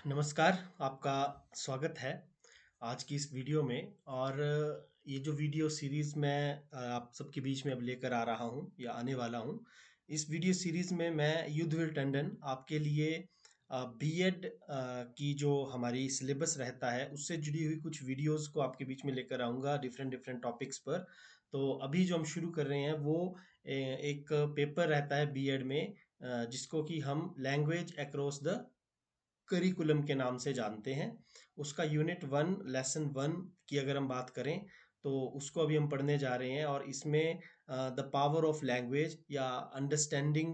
नमस्कार, आपका स्वागत है आज की इस वीडियो में। और ये जो वीडियो सीरीज़ मैं आप सबके बीच में अब लेकर आ रहा हूँ या आने वाला हूँ। इस वीडियो सीरीज़ में मैं युद्धवीर टंडन आपके लिए बीएड की जो हमारी सिलेबस रहता है उससे जुड़ी हुई कुछ वीडियोज़ को आपके बीच में लेकर आऊँगा डिफरेंट डिफरेंट टॉपिक्स पर। तो अभी जो हम शुरू कर रहे हैं वो एक पेपर रहता है बीएड में, जिसको कि हम लैंग्वेज अक्रॉस द करिकुलम के नाम से जानते हैं। उसका यूनिट 1 लेसन 1 की अगर हम बात करें तो उसको अभी हम पढ़ने जा रहे हैं। और इसमें द पावर ऑफ लैंग्वेज या understanding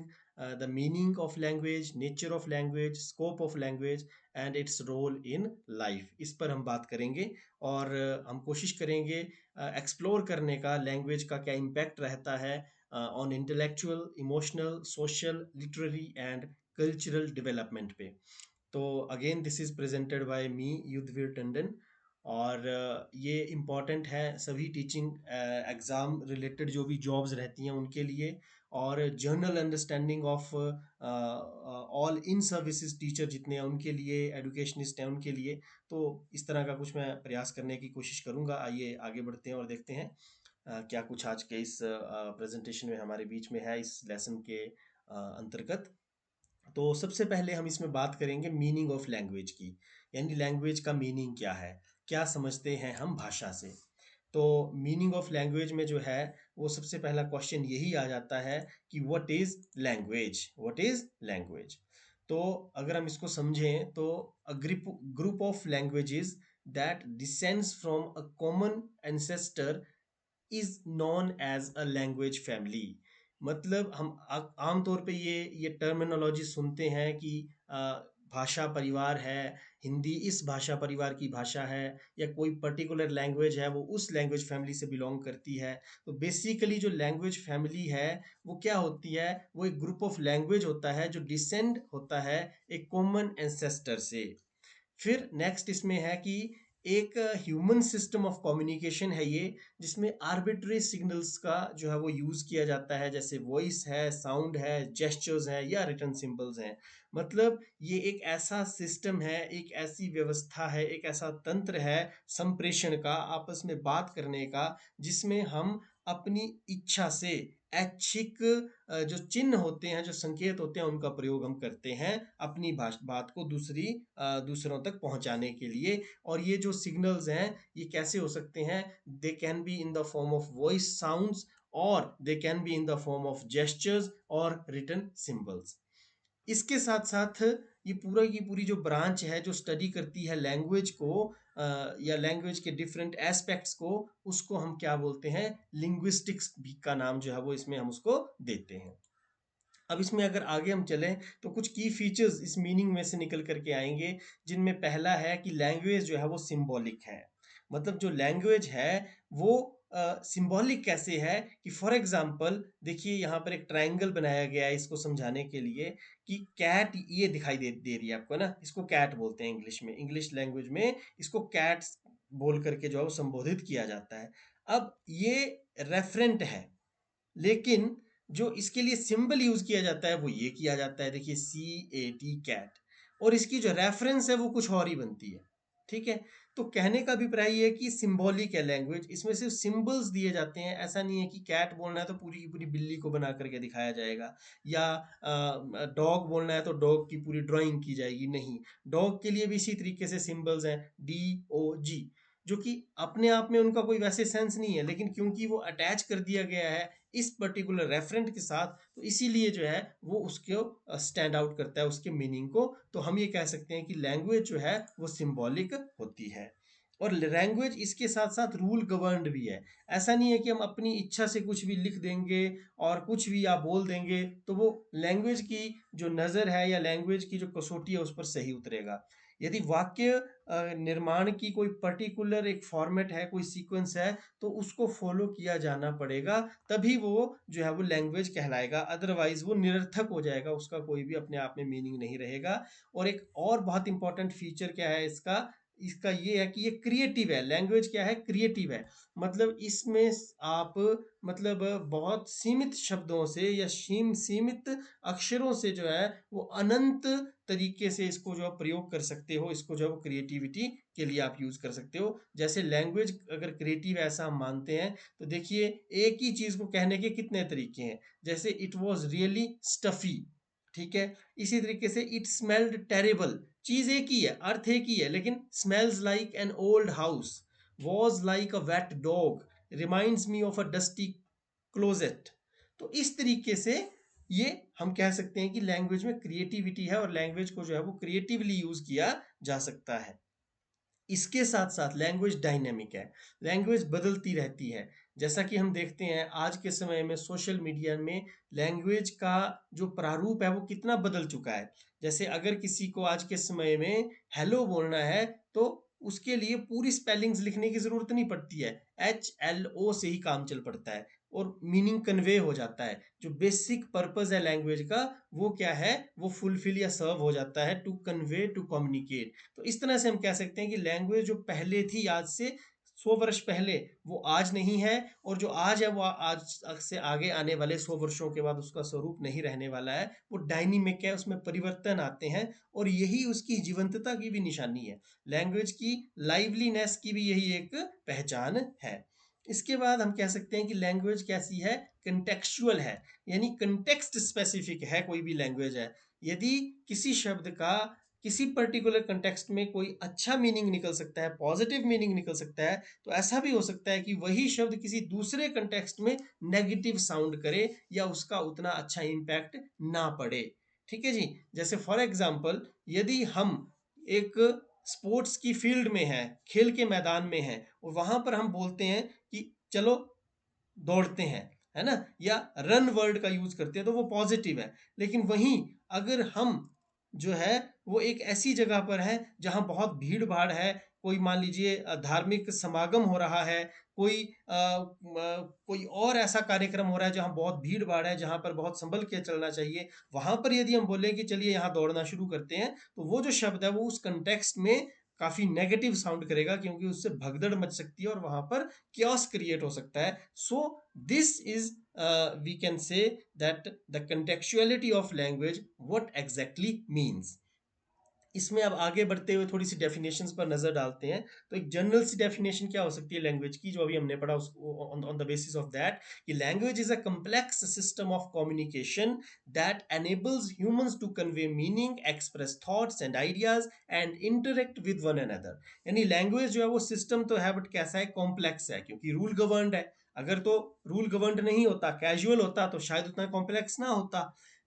the meaning of language, nature of language, scope of language and its role in life, इस पर हम बात करेंगे। और हम कोशिश करेंगे एक्सप्लोर करने का लैंग्वेज का क्या इम्पैक्ट रहता है on intellectual, emotional, social, literary and cultural development पे। तो again this is presented by me Yudhveer Tandon. और ये इम्पॉर्टेंट है सभी टीचिंग एग्ज़ाम रिलेटेड जो भी जॉब्स रहती हैं उनके लिए, और journal understanding of all in services teacher जितने हैं उनके लिए, एडुकेशनिस्ट हैं उनके लिए। तो इस तरह का कुछ मैं प्रयास करने की कोशिश करूंगा। आइए आगे बढ़ते हैं और देखते हैं क्या कुछ आज के इस प्रेजेंटेशन में हमारे बीच में है इस लेसन के अंतर्गत। तो सबसे पहले हम इसमें बात करेंगे मीनिंग ऑफ लैंग्वेज की, यानी लैंग्वेज का मीनिंग क्या है, क्या समझते हैं हम भाषा से। तो मीनिंग ऑफ लैंग्वेज में जो है वो सबसे पहला क्वेश्चन यही आ जाता है कि what is language, what is language. तो अगर हम इसको समझें तो a group of languages that descends from a common ancestor is known as a language family. मतलब हम आम तौर पे ये टर्मिनोलॉजी सुनते हैं कि भाषा परिवार है, हिंदी इस भाषा परिवार की भाषा है, या कोई पर्टिकुलर लैंग्वेज है वो उस लैंग्वेज फैमिली से बिलोंग करती है। तो बेसिकली जो लैंग्वेज फैमिली है वो क्या होती है, वो एक ग्रुप ऑफ लैंग्वेज होता है जो डिसेंड होता है एक कॉमन एंसेस्टर से। फिर नेक्स्ट इसमें है कि एक ह्यूमन सिस्टम ऑफ कम्युनिकेशन है ये, जिसमें आर्बिट्री सिग्नल्स का जो है वो यूज किया जाता है, जैसे वॉइस है, साउंड है, जेस्चर्स है या रिटर्न सिंबल्स हैं। मतलब ये एक ऐसा सिस्टम है, एक ऐसी व्यवस्था है, एक ऐसा तंत्र है संप्रेषण का, आपस में बात करने का, जिसमें हम अपनी इच्छा से ऐच्छिक जो चिन्ह होते हैं, जो संकेत होते हैं, उनका प्रयोग हम करते हैं अपनी बात को दूसरों तक पहुंचाने के लिए। और ये जो सिग्नल्स हैं ये कैसे हो सकते हैं, they can be in the form of voice sounds, और they can be in the form of gestures और रिटन सिंबल्स। इसके साथ साथ ये पूरा की पूरी जो ब्रांच है जो स्टडी करती है लैंग्वेज को, या लैंग्वेज के डिफरेंट एस्पेक्ट्स को, उसको हम क्या बोलते हैं, लिंग्विस्टिक्स भी का नाम जो है वो इसमें हम उसको देते हैं। अब इसमें अगर आगे हम चलें तो कुछ की फीचर्स इस मीनिंग में से निकल करके आएंगे, जिनमें पहला है कि लैंग्वेज जो है वो सिंबॉलिक है। मतलब जो लैंग्वेज है वो सिंबॉलिक कैसे है कि फॉर एग्जांपल देखिए यहाँ पर एक ट्रायंगल बनाया गया है इसको समझाने के लिए, कि कैट ये दिखाई दे रही है आपको ना, इसको कैट बोलते हैं इंग्लिश में, इंग्लिश लैंग्वेज में इसको कैट बोल करके जो है वो संबोधित किया जाता है। अब ये रेफरेंट है, लेकिन जो इसके लिए सिंबल यूज किया जाता है वो ये किया जाता है, देखिए CAT कैट, और इसकी जो रेफरेंस है वो कुछ और ही बनती है। ठीक है। तो कहने का अभिप्राय ये है कि सिंबॉलिक है लैंग्वेज, इसमें सिर्फ सिंबल्स दिए जाते हैं। ऐसा नहीं है कि कैट बोलना है तो पूरी की पूरी बिल्ली को बना करके दिखाया जाएगा, या डॉग बोलना है तो डॉग की पूरी ड्राइंग की जाएगी, नहीं। डॉग के लिए भी इसी तरीके से सिंबल्स हैं, DOG, जो कि अपने आप में उनका कोई वैसे सेंस नहीं है, लेकिन क्योंकि वो अटैच कर दिया गया है इस पर्टिकुलर रेफरेंट के साथ, तो इसीलिए जो है वो उसको स्टैंड आउट करता है उसके मीनिंग को। तो हम ये कह सकते हैं कि लैंग्वेज जो है वो सिंबॉलिक होती है। और लैंग्वेज इसके साथ साथ रूल गवर्नड भी है। ऐसा नहीं है कि हम अपनी इच्छा से कुछ भी लिख देंगे और कुछ भी आप बोल देंगे तो वो लैंग्वेज की जो नज़र है या लैंग्वेज की जो कसौटी है उस पर सही उतरेगा। यदि वाक्य निर्माण की कोई पर्टिकुलर एक फॉर्मेट है, कोई सीक्वेंस है, तो उसको फॉलो किया जाना पड़ेगा, तभी वो जो है वो लैंग्वेज कहलाएगा। अदरवाइज वो निरर्थक हो जाएगा, उसका कोई भी अपने आप में मीनिंग नहीं रहेगा। और एक और बहुत इंपॉर्टेंट फीचर क्या है इसका, इसका ये है कि ये क्रिएटिव है। लैंग्वेज क्या है? क्रिएटिव है। मतलब इसमें आप मतलब बहुत सीमित शब्दों से या सीमित अक्षरों से जो है वो अनंत तरीके से इसको जो है प्रयोग कर सकते हो, इसको जो है वो क्रिएटिविटी के लिए आप यूज कर सकते हो। जैसे लैंग्वेज अगर क्रिएटिव ऐसा हम मानते हैं तो देखिए एक ही चीज को कहने के कितने तरीके हैं। जैसे इट वॉज रियली स्टफी, ठीक है। इसी तरीके से इट स्मेल्ड टेरेबल, चीज एक ही है, अर्थ एक ही है, लेकिन smells like an old house, was like a wet dog, reminds me of a dusty closet. तो इस तरीके से ये हम कह सकते हैं कि लैंग्वेज में क्रिएटिविटी है और लैंग्वेज को जो है वो क्रिएटिवली यूज किया जा सकता है। इसके साथ साथ लैंग्वेज डायनेमिक है, लैंग्वेज बदलती रहती है। जैसा कि हम देखते हैं आज के समय में सोशल मीडिया में लैंग्वेज का जो प्रारूप है वो कितना बदल चुका है। जैसे अगर किसी को आज के समय में हेलो बोलना है तो उसके लिए पूरी स्पेलिंग्स लिखने की जरूरत नहीं पड़ती है, HLO से ही काम चल पड़ता है और मीनिंग कन्वे हो जाता है। जो बेसिक पर्पस है लैंग्वेज का वो क्या है, वो फुलफिल या सर्व हो जाता है, टू कन्वे, टू कम्युनिकेट। तो इस तरह से हम कह सकते हैं कि लैंग्वेज जो पहले थी आज से 100 वर्ष पहले वो आज नहीं है, और जो आज है वो आज से आगे आने वाले 100 वर्षों के बाद उसका स्वरूप नहीं रहने वाला है। वो डायनीमिक है, उसमें परिवर्तन आते हैं और यही उसकी जीवंतता की भी निशानी है। लैंग्वेज की लाइवलीनेस की भी यही एक पहचान है। इसके बाद हम कह सकते हैं कि लैंग्वेज कैसी है, कंटेक्चुअल है, यानी कंटेक्स्ट स्पेसिफिक है। कोई भी लैंग्वेज है, यदि किसी शब्द का किसी पर्टिकुलर कंटेक्स्ट में कोई अच्छा मीनिंग निकल सकता है, पॉजिटिव मीनिंग निकल सकता है, तो ऐसा भी हो सकता है कि वही शब्द किसी दूसरे कंटेक्स्ट में नेगेटिव साउंड करे या उसका उतना अच्छा इम्पैक्ट ना पड़े। ठीक है जी। जैसे फॉर एग्जाम्पल यदि हम एक स्पोर्ट्स की फील्ड में हैं, खेल के मैदान में हैं, और वहां पर हम बोलते हैं कि चलो दौड़ते हैं, है ना, या रन वर्ड का यूज करते हैं तो वो पॉजिटिव है। लेकिन वहीं अगर हम जो है वो एक ऐसी जगह पर है जहां बहुत भीड़ भाड़ है, कोई मान लीजिए धार्मिक समागम हो रहा है, कोई और ऐसा कार्यक्रम हो रहा है जहां बहुत भीड़ भाड़ है, जहां पर बहुत संभल के चलना चाहिए, वहां पर यदि हम बोले कि चलिए यहाँ दौड़ना शुरू करते हैं, तो वो जो शब्द है वो उस कंटेक्स्ट में काफी नेगेटिव साउंड करेगा, क्योंकि उससे भगदड़ मच सकती है और वहां पर chaos क्रिएट हो सकता है। So this is we can say that the contextuality of language what exactly means। इसमें अब आगे बढ़ते हुए थोड़ी सी डेफिनेशंस पर नजर डालते हैं। तो एक जनरल सी डेफिनेशन क्या हो सकती है लैंग्वेज की, जो अभी हमने पढ़ा उसको on the basis of that, कि language is a complex system of communication that enables humans to convey meaning, express thoughts and ideas and interact with one another। यानी लैंग्वेज जो है वो सिस्टम तो है, बट कैसा है, कॉम्प्लेक्स है, क्योंकि रूल गवर्नड है। अगर तो रूल गवर्नड नहीं होता, कैजुअल होता, तो शायद उतना कॉम्प्लेक्स ना होता।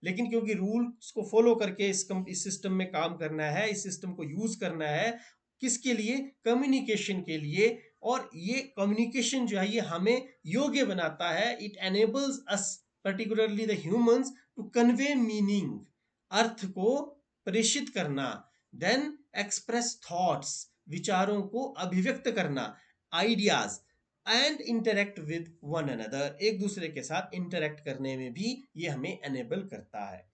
लेकिन क्योंकि रूल्स को फॉलो करके इस सिस्टम में काम करना है, इस सिस्टम को यूज करना है, किसके लिए, कम्युनिकेशन के लिए। और ये कम्युनिकेशन जो है ये हमें योग्य बनाता है, it enables us particularly the humans to convey meaning, अर्थ को प्रेषित करना, देन एक्सप्रेस थॉट्स, विचारों को अभिव्यक्त करना, ideas, and interact with one another, एक दूसरे के साथ इंटरेक्ट करने में भी ये हमें एनेबल करता है।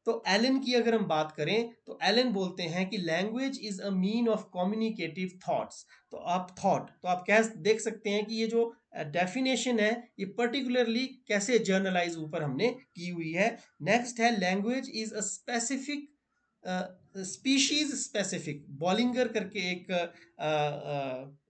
तो एलन की अगर हम बात करें तो एलन बोलते हैं कि language is a mean of communicative thoughts. तो आप कैसे देख सकते हैं कि ये जो डेफिनेशन है ये पर्टिकुलरली कैसे जर्नलाइज ऊपर हमने की हुई है। नेक्स्ट है language is a specific species specific. Bollinger करके एक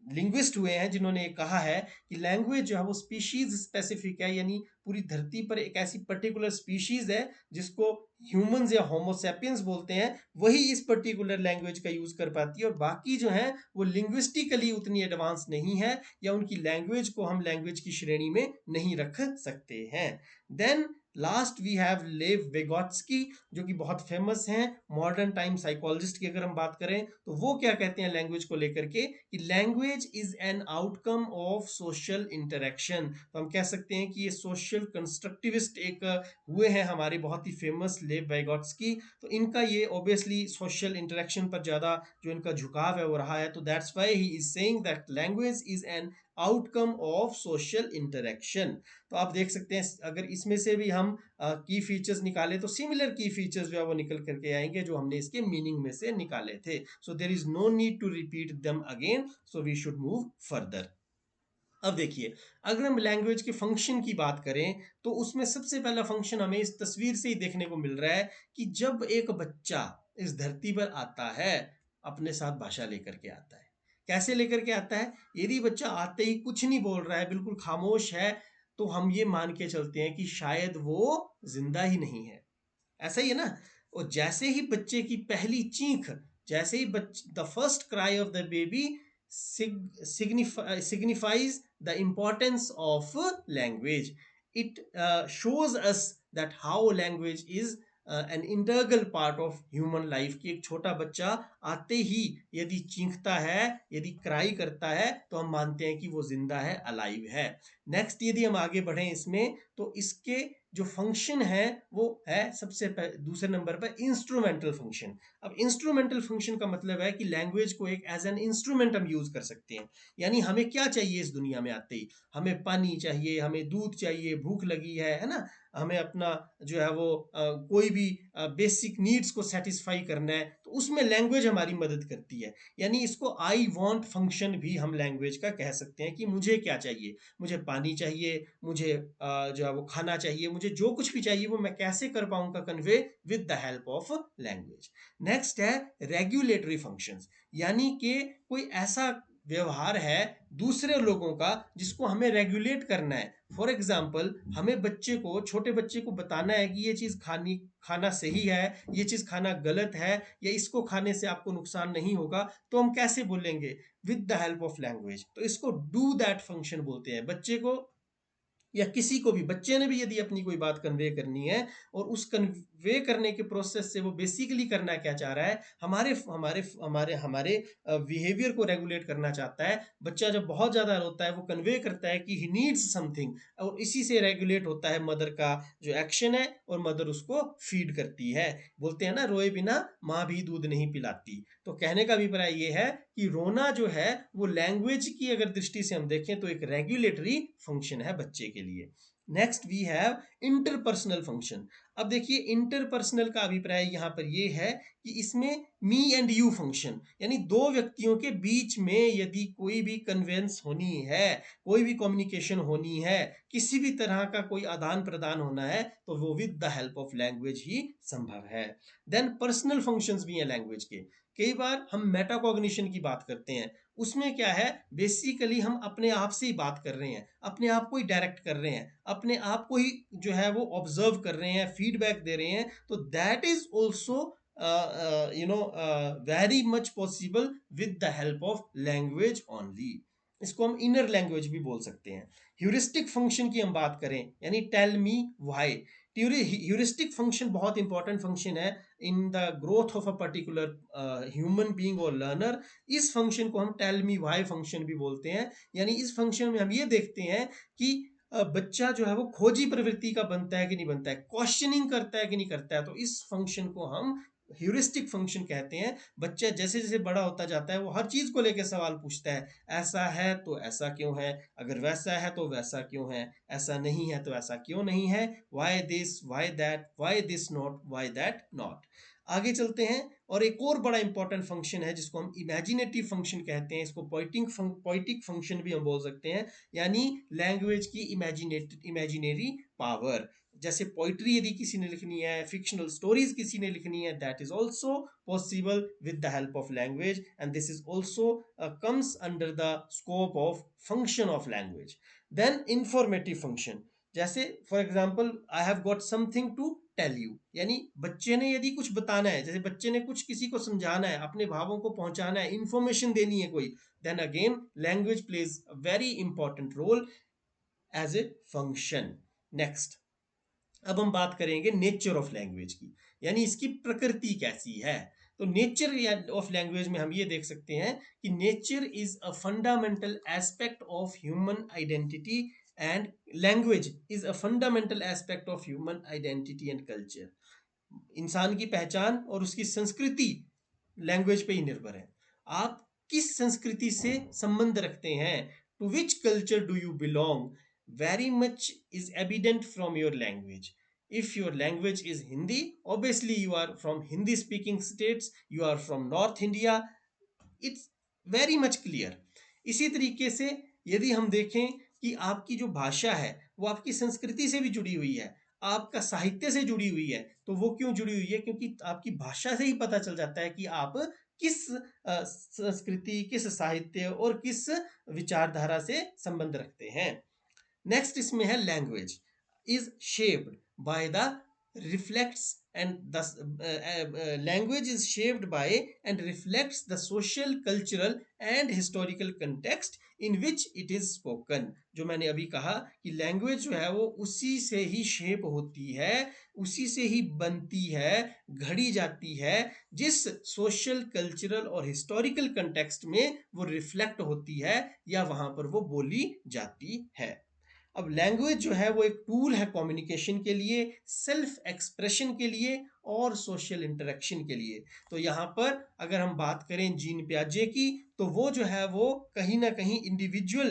लिंग्विस्ट हुए हैं जिन्होंने कहा है कि लैंग्वेज जो है वो स्पीशीज स्पेसिफिक है, यानी पूरी धरती पर एक ऐसी पर्टिकुलर स्पीशीज है जिसको ह्यूमंस या होमोसेपियंस बोलते हैं, वही इस पर्टिकुलर लैंग्वेज का यूज कर पाती है, और बाकी जो है वो लिंग्विस्टिकली उतनी एडवांस नहीं है, या उनकी लैंग्वेज को हम लैंग्वेज की श्रेणी में नहीं रख सकते हैं। देन लास्ट वी हैव लेव वेगोट्स्की, जो कि बहुत फेमस हैं मॉडर्न टाइम साइकोलॉजिस्ट की अगर हम बात करें, तो वो क्या कहते हैं लैंग्वेज को लेकर के, कि language is an outcome of social interaction. तो हम कह सकते हैं कि ये सोशल कंस्ट्रक्टिविस्ट एक हुए हैं हमारे बहुत ही फेमस लेव वेगोट्स्की। तो इनका ये ऑब्वियसली सोशल इंटरेक्शन पर ज्यादा जो इनका झुकाव है वो रहा है, तो that's why he is saying that language is an outcome of social interaction. तो आप देख सकते हैं अगर इसमें से भी हम की फीचर्स निकाले तो सिमिलर की फीचर्स जो है वो निकल करके आएंगे जो हमने इसके मीनिंग में से निकाले थे। So there is no need to repeat them again, so we should move further. अब देखिए, अगर हम लैंग्वेज के फंक्शन की बात करें तो उसमें सबसे पहला फंक्शन हमें इस तस्वीर से ही देखने को मिल रहा है कि जब एक बच्चा इस धरती पर आता है, अपने साथ भाषा लेकर के आता है। कैसे लेकर के आता है? यदि बच्चा आते ही कुछ नहीं बोल रहा है, बिल्कुल खामोश है, तो हम ये मान के चलते हैं कि शायद वो जिंदा ही नहीं है। ऐसा ही है ना। और जैसे ही बच्चे की पहली चीख, जैसे ही the first cry of the baby signifies the importance of language. It shows us that how language is an integral part of human life। कि एक छोटा बच्चा आते ही यदि चीखता है, यदि क्राई करता है, तो हम मानते हैं कि वो जिंदा है, अलाइव है। नेक्स्ट यदि हम आगे बढ़ें इसमें, तो इसके जो फंक्शन है वो है सबसे दूसरे नंबर पर इंस्ट्रूमेंटल फंक्शन। अब इंस्ट्रूमेंटल फंक्शन का मतलब है कि लैंग्वेज को एक एज एन इंस्ट्रूमेंट हम यूज कर सकते हैं। यानी हमें क्या चाहिए इस दुनिया में आते ही? हमें पानी चाहिए, हमें दूध चाहिए, भूख लगी है ना, हमें अपना जो है वो कोई भी बेसिक नीड्स को सेटिस्फाई करना है, तो उसमें लैंग्वेज हमारी मदद करती है। यानी इसको आई वांट फंक्शन भी हम लैंग्वेज का कह सकते हैं कि मुझे क्या चाहिए, मुझे पानी चाहिए, मुझे जो है वो खाना चाहिए, मुझे जो कुछ भी चाहिए वो मैं कैसे कर पाऊंगा convey with the help of language. Next है रेगुलेटरी फंक्शंस। यानी कि कोई ऐसा व्यवहार है दूसरे लोगों का जिसको हमें रेगुलेट करना है। फॉर एग्जाम्पल, हमें बच्चे को, छोटे बच्चे को बताना है कि ये चीज खाना सही है, ये चीज खाना गलत है, या इसको खाने से आपको नुकसान नहीं होगा, तो हम कैसे बोलेंगे? With the help of language. तो इसको डू दैट फंक्शन बोलते हैं। बच्चे को या किसी को भी, बच्चे ने भी यदि अपनी कोई बात कन्वे करनी है और उस कन्वे करने के प्रोसेस से वो बेसिकली करना क्या चाह रहा है, हमारे हमारे हमारे हमारे बिहेवियर को रेगुलेट करना चाहता है। बच्चा जब बहुत ज्यादा रोता है वो कन्वे करता है कि ही नीड्स समथिंग, और इसी से रेगुलेट होता है मदर का जो एक्शन है, और मदर उसको फीड करती है। बोलते हैं ना, रोए बिना माँ भी दूध नहीं पिलाती। तो कहने का अभिप्राय ये है कि रोना जो है वो लैंग्वेज की अगर दृष्टि से हम देखें तो एक रेगुलेटरी फंक्शन है बच्चे के लिए। Next we have interpersonal function. अब देखिए, इंटरपर्सनल का अभिप्राय यहां पर यह है कि इसमें मी एंड यू फंक्शन, यानी दो व्यक्तियों के बीच में यदि कोई भी कन्वेंस होनी है, कोई भी कम्युनिकेशन होनी है, किसी भी तरह का कोई आदान प्रदान होना है, तो वो with the help of language ही संभव है। देन पर्सनल फंक्शंस भी हैं लैंग्वेज के। कई बार हम मेटाकॉग्निशन की बात करते हैं, उसमें क्या है, बेसिकली हम अपने आप से ही बात कर रहे हैं, अपने आप को ही डायरेक्ट कर रहे हैं, अपने आप को ही जो है वो ऑब्जर्व कर रहे हैं, फीडबैक दे रहे हैं। तो that is also very much possible with the help of language only. इसको हम इनर लैंग्वेज भी बोल सकते हैं। ह्यूरिस्टिक फंक्शन की हम बात करें, यानी tell me why. Heuristic function बहुत इंपॉर्टेंट फंक्शन है in the growth of a particular human being और लर्नर। इस फंक्शन को हम टेल मी व्हाई फंक्शन भी बोलते हैं। यानी इस फंक्शन में हम ये देखते हैं कि बच्चा जो है वो खोजी प्रवृत्ति का बनता है कि नहीं बनता है, क्वेश्चनिंग करता है कि नहीं करता है। तो इस फंक्शन को हम ह्यूरिस्टिक फंक्शन कहते हैं। बच्चा जैसे जैसे बड़ा होता जाता है वो हर चीज को लेकर सवाल पूछता है, ऐसा है तो ऐसा क्यों है, अगर वैसा है तो वैसा क्यों है, ऐसा नहीं है तो ऐसा क्यों नहीं है, why this why that, why this not why that not. आगे चलते हैं, और एक और बड़ा इंपॉर्टेंट फंक्शन है जिसको हम इमेजिनेटिव फंक्शन कहते हैं। इसको पोइटिक फंक्शन भी हम बोल सकते हैं, यानी लैंग्वेज की इमेजिनरी पावर। जैसे पोइट्री यदि किसी ने लिखनी है, फिक्शनल स्टोरीज किसी ने लिखनी है, that is also possible with the help of language, and this is also comes under the scope of function of language. Then informative function, जैसे for example, I have got something to tell you, यानी बच्चे ने यदि कुछ बताना है, जैसे बच्चे ने कुछ किसी को समझाना है, अपने भावों को पहुंचाना है, इंफॉर्मेशन देनी है कोई, then again language plays a very important role as a function. Next, अब हम बात करेंगे नेचर ऑफ लैंग्वेज की, यानी इसकी प्रकृति कैसी है। तो नेचर ऑफ लैंग्वेज में हम ये देख सकते हैं कि nature is a fundamental aspect of human identity, and language is a fundamental aspect of human identity and culture. इंसान की पहचान और उसकी संस्कृति लैंग्वेज पे ही निर्भर है। आप किस संस्कृति से संबंध रखते हैं, To which culture do you belong very much is evident from your language. If your language is Hindi, obviously you are from Hindi speaking states, you are from North India. It's very much clear. इसी तरीके से यदि हम देखें कि आपकी जो भाषा है वो आपकी संस्कृति से भी जुड़ी हुई है, आपका साहित्य से जुड़ी हुई है, तो वो क्यों जुड़ी हुई है? क्योंकि आपकी भाषा से ही पता चल जाता है कि आप किस संस्कृति, किस साहित्य और किस विचारधारा से संबंध रखते हैं. नेक्स्ट इसमें है language is shaped by the reflects and thus language is shaped by and reflects the social, cultural and historical context in which it is spoken. जो मैंने अभी कहा कि लैंग्वेज जो है वो उसी से ही शेप होती है, उसी से ही बनती है, घड़ी जाती है, जिस सोशल, कल्चरल और हिस्टोरिकल कंटेक्स्ट में वो रिफ्लेक्ट होती है या वहां पर वो बोली जाती है. अब लैंग्वेज जो है वो एक टूल है कम्युनिकेशन के लिए, सेल्फ एक्सप्रेशन के लिए और सोशल इंटरेक्शन के लिए. तो यहाँ पर अगर हम बात करें जीन पियाजे की, तो वो जो है वो कहीं ना कहीं इंडिविजुअल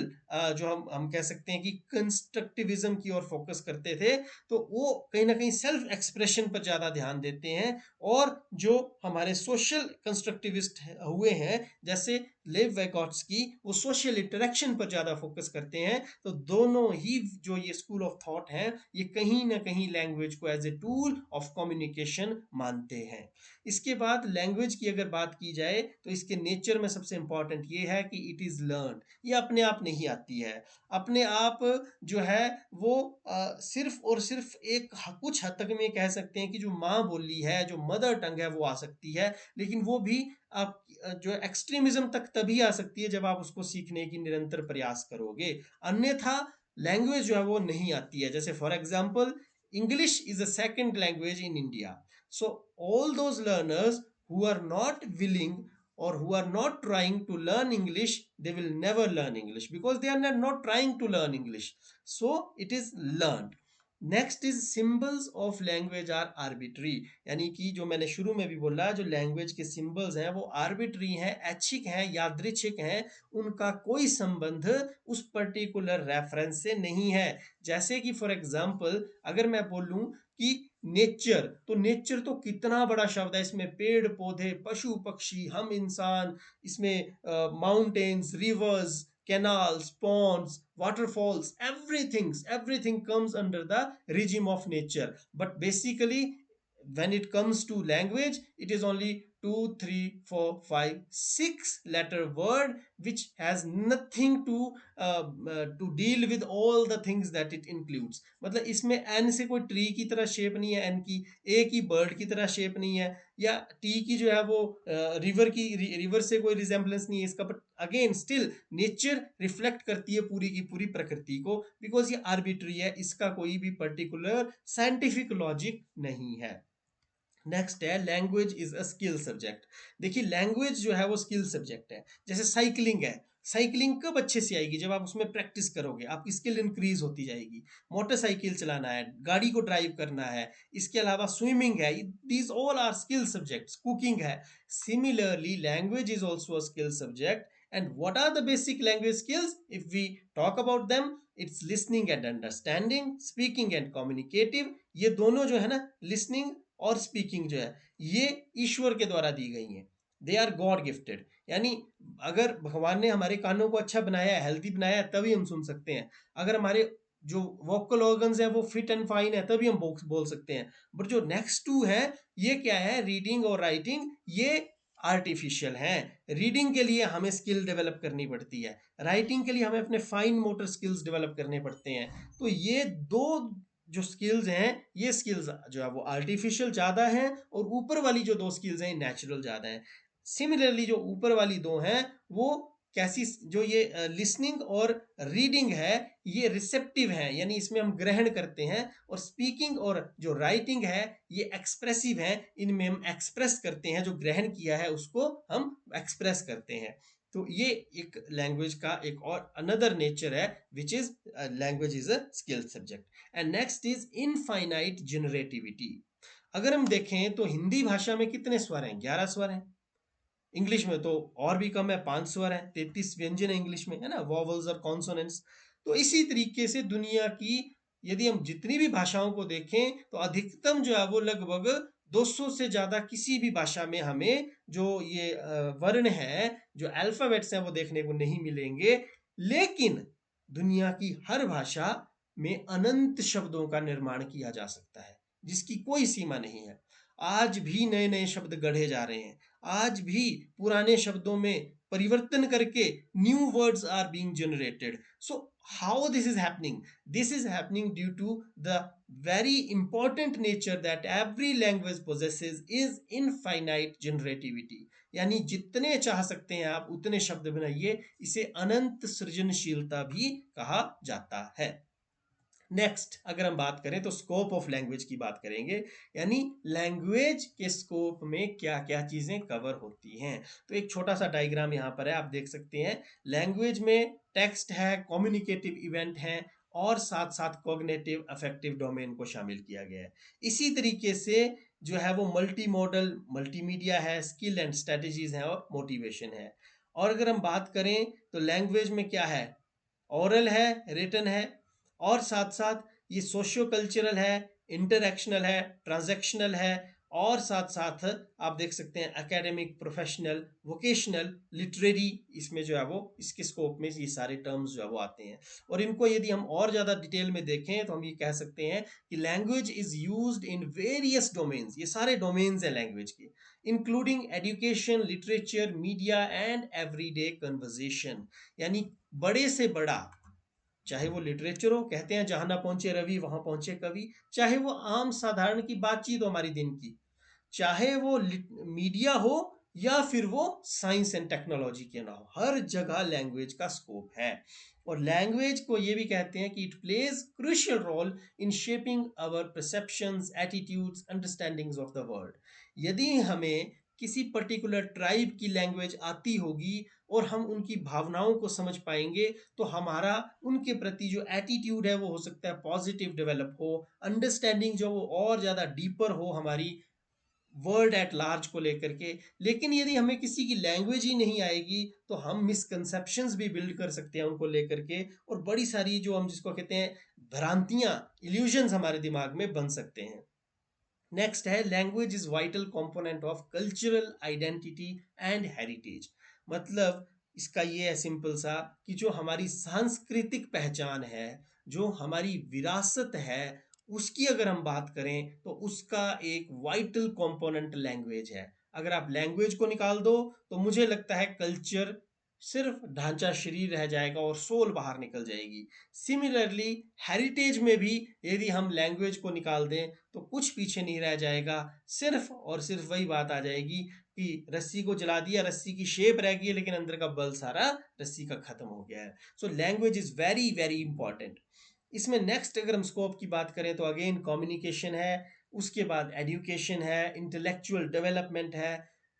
जो हम कह सकते हैं कि कंस्ट्रक्टिविज्म की ओर फोकस करते थे, तो वो कहीं ना कहीं सेल्फ एक्सप्रेशन पर ज़्यादा ध्यान देते हैं. और जो हमारे सोशल कंस्ट्रक्टिविस्ट हुए हैं जैसे लेव वैगॉट्स्की, वो सोशल इंटरेक्शन पर ज़्यादा फोकस करते हैं. तो दोनों ही जो ये स्कूल ऑफ थॉट हैं, ये कहीं ना कहीं लैंग्वेज को as a tool of communication मानते हैं. इसके बाद लैंग्वेज की अगर बात की जाए तो इसके नेचर में सबसे इंपॉर्टेंट ये है कि इट इज़ लर्न. ये अपने आप नहीं आती है. अपने आप जो है वो सिर्फ और सिर्फ एक कुछ हद तक में कह सकते हैं कि जो माँ बोली है, जो मदर टंग है, वो आ सकती है. लेकिन वो भी आप जो एक्सट्रीमिज्म तक तभी आ सकती है जब आप उसको सीखने की निरंतर प्रयास करोगे. अन्यथा लैंग्वेज जो है वो नहीं आती है. जैसे for example, English is a second language in India. So all those learners who are not willing or who are not trying to learn English, they will never learn English because they are not trying to learn English. So it is learned. Next is symbols of language are arbitrary. यानी कि जो मैंने शुरू में भी बोला, जो language के सिंबल्स हैं वो आर्बिट्री हैं, ऐच्छिक हैं, यादृच्छिक हैं. उनका कोई संबंध उस पर्टिकुलर रेफरेंस से नहीं है. जैसे कि फॉर एग्जांपल अगर मैं बोलूं कि नेचर, तो नेचर तो कितना बड़ा शब्द है. इसमें पेड़ पौधे, पशु पक्षी, हम इंसान, इसमें mountains, reverse, canals, ponds, waterfalls, everything comes under the regime of nature. But basically when it comes to language, it is only 2 3 4 5 6 letter word which has nothing to deal with all the things that it includes. मतलब इसमें N से कोई tree की तरह shape नहीं है, N की, ए की बर्ड की तरह शेप नहीं है, या टी की जो है वो रिवर से कोई रिजेम्बलेंस नहीं है इसका. But again still nature reflect करती है पूरी की पूरी प्रकृति को, बिकॉज ये आर्बिट्री है, इसका कोई भी पर्टिकुलर साइंटिफिक लॉजिक नहीं है. नेक्स्ट है language is a skill subject. देखिए लैंग्वेज जो है वो स्किल सब्जेक्ट है. जैसे साइकिलिंग है, साइकिलिंग कब अच्छे से आएगी? जब आप उसमें प्रैक्टिस करोगे, आपकी स्किल इंक्रीज होती जाएगी. मोटरसाइकिल चलाना है, गाड़ी को ड्राइव करना है, इसके अलावा स्विमिंग है, these all are skill subjects. Cooking है. Similarly language is also a skill subject. And what are the basic language skills? If we talk about them, it's listening and understanding, speaking and communicative. ये दोनों जो है ना, listening और speaking जो है, ये ईश्वर के द्वारा दी गई हैं. They are God gifted. यानी अगर भगवान ने हमारे कानों को अच्छा बनाया है, हेल्थी बनाया है, तभी हम सुन सकते हैं. अगर हमारे जो वोकल ऑर्गन्स है वो फिट एंड फाइन है, तभी हम बोल सकते हैं. बट जो नेक्स्ट टू है, ये क्या है? रीडिंग और राइटिंग, ये आर्टिफिशियल है. रीडिंग के लिए हमें स्किल डेवलप करनी पड़ती है, राइटिंग के लिए हमें अपने फाइन मोटर स्किल्स डेवलप करने पड़ते हैं. तो ये दो जो स्किल्स हैं, ये स्किल्स जो है वो आर्टिफिशियल ज़्यादा हैं, और ऊपर वाली जो दो स्किल्स हैं नेचुरल ज़्यादा हैं. सिमिलरली जो ऊपर वाली दो हैं वो कैसी, जो ये लिसनिंग और रीडिंग है, ये रिसेप्टिव है, यानी इसमें हम ग्रहण करते हैं. और स्पीकिंग और जो राइटिंग है ये एक्सप्रेसिव है, इनमें हम एक्सप्रेस करते हैं, जो ग्रहण किया है उसको हम एक्सप्रेस करते हैं. तो ये एक लैंग्वेज का एक और अनदर नेचर है, which is language is a skill subject. And next is infinite generativity. अगर हम देखें तो हिंदी भाषा में कितने स्वर हैं? 11 स्वर हैं. इंग्लिश में तो और भी कम है, 5 स्वर हैं, 33 व्यंजन है इंग्लिश में, है ना, वॉवल्स और कॉन्सोनेंट्स। तो इसी तरीके से दुनिया की यदि हम जितनी भी भाषाओं को देखें तो अधिकतम जो है वो लगभग 200 से ज्यादा किसी भी भाषा में हमें जो ये वर्ण है, जो अल्फाबेट्स हैं, वो देखने को नहीं मिलेंगे। लेकिन दुनिया की हर भाषा में अनंत शब्दों का निर्माण किया जा सकता है, जिसकी कोई सीमा नहीं है। आज भी नए नए शब्द गढ़े जा रहे हैं, आज भी पुराने शब्दों में परिवर्तन करके new words are being generated. So how this is happening? This is happening due to the very important nature that every language possesses is infinite generativity। यानी जितने चाह सकते हैं आप उतने शब्द बनाइए, इसे अनंत सृजनशीलता भी कहा जाता है। नेक्स्ट अगर हम बात करें तो स्कोप ऑफ लैंग्वेज की बात करेंगे, यानी लैंग्वेज के स्कोप में क्या क्या चीजें कवर होती हैं। तो एक छोटा सा डायग्राम यहाँ पर है, आप देख सकते हैं। लैंग्वेज में टेक्स्ट है, कम्युनिकेटिव इवेंट है, और साथ साथ कॉग्निटिव अफेक्टिव डोमेन को शामिल किया गया है। इसी तरीके से जो है वो मल्टी मॉडल मल्टीमीडिया है, स्किल एंड स्ट्रेटजीज है, और मोटिवेशन है। और अगर हम बात करें तो लैंग्वेज में क्या है, ओरल है, रिटन है, और साथ साथ ये सोशियो कल्चरल है, इंटरक्शनल है, ट्रांजैक्शनल है, और साथ साथ आप देख सकते हैं एकेडमिक, प्रोफेशनल, वोकेशनल, लिटरेरी, इसमें जो है वो इसके स्कोप में ये सारे टर्म्स जो है वो आते हैं। और इनको यदि हम और ज़्यादा डिटेल में देखें तो हम ये कह सकते हैं कि language is used in various domains, ये सारे डोमेन्स हैं लैंग्वेज के, including education, literature, media and everyday conversation. यानी बड़े से बड़ा, चाहे वो लिटरेचर हो, कहते हैं जहां ना पहुंचे रवि वहां पहुंचे कवि, चाहे वो आम साधारण की बातचीत हो हमारी दिन की, चाहे वो मीडिया हो, या फिर वो साइंस एंड टेक्नोलॉजी के ना हो, हर जगह लैंग्वेज का स्कोप है। और लैंग्वेज को ये भी कहते हैं कि it plays crucial role in shaping our perceptions, attitudes, understandings of the world. यदि हमें किसी पर्टिकुलर ट्राइब की लैंग्वेज आती होगी और हम उनकी भावनाओं को समझ पाएंगे, तो हमारा उनके प्रति जो एटीट्यूड है वो हो सकता है पॉजिटिव डेवलप हो, अंडरस्टैंडिंग जो वो और ज़्यादा डीपर हो हमारी वर्ल्ड एट लार्ज को लेकर के। लेकिन यदि हमें किसी की लैंग्वेज ही नहीं आएगी तो हम मिसकंसेप्शंस भी बिल्ड कर सकते हैं उनको लेकर के, और बड़ी सारी जो हम जिसको कहते हैं भ्रांतियां, इल्यूजन्स हमारे दिमाग में बन सकते हैं। नेक्स्ट है language is vital component of cultural identity and heritage. मतलब इसका ये है सिंपल सा कि जो हमारी सांस्कृतिक पहचान है, जो हमारी विरासत है, उसकी अगर हम बात करें तो उसका एक वाइटल कंपोनेंट लैंग्वेज है। अगर आप लैंग्वेज को निकाल दो तो मुझे लगता है कल्चर सिर्फ ढांचा शरीर रह जाएगा और सोल बाहर निकल जाएगी। सिमिलरली हेरिटेज में भी यदि हम लैंग्वेज को निकाल दें तो कुछ पीछे नहीं रह जाएगा, सिर्फ और सिर्फ वही बात आ जाएगी कि रस्सी को जला दिया, रस्सी की शेप रह गई है लेकिन अंदर का बल सारा रस्सी का खत्म हो गया है। So language is very very important. इसमें नेक्स्ट अगर हम स्कोप की बात करें तो अगेन कम्युनिकेशन है, उसके बाद एजुकेशन है, इंटेलेक्चुअल डेवलपमेंट है,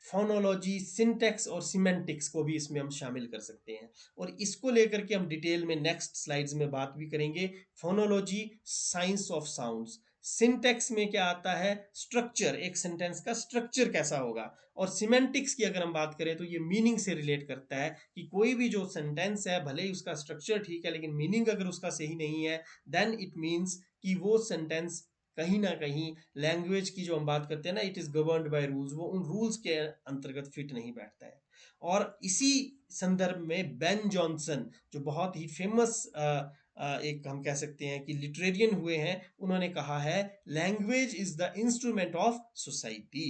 फोनोलॉजी, सिंटेक्स और सिमेंटिक्स को भी इसमें हम शामिल कर सकते हैं। और इसको लेकर के हम डिटेल में नेक्स्ट स्लाइड्स में बात भी करेंगे। Phonology science of sounds, syntax में क्या आता है, स्ट्रक्चर, एक सेंटेंस का स्ट्रक्चर कैसा होगा, और सिमेंटिक्स की अगर हम बात करें तो ये मीनिंग से रिलेट करता है कि कोई भी जो सेंटेंस है भले ही उसका स्ट्रक्चर ठीक है लेकिन मीनिंग अगर उसका सही नहीं है, देन इट मीन्स कि वो सेंटेंस कहीं ना कहीं लैंग्वेज की जो हम बात करते हैं ना, it is governed by rules, वो उन रूल्स के अंतर्गत फिट नहीं बैठता है। और इसी संदर्भ में बेन जॉनसन जो बहुत ही फेमस एक हम कह सकते हैं कि लिटरेरियन हुए हैं, उन्होंने कहा है language is the instrument of society,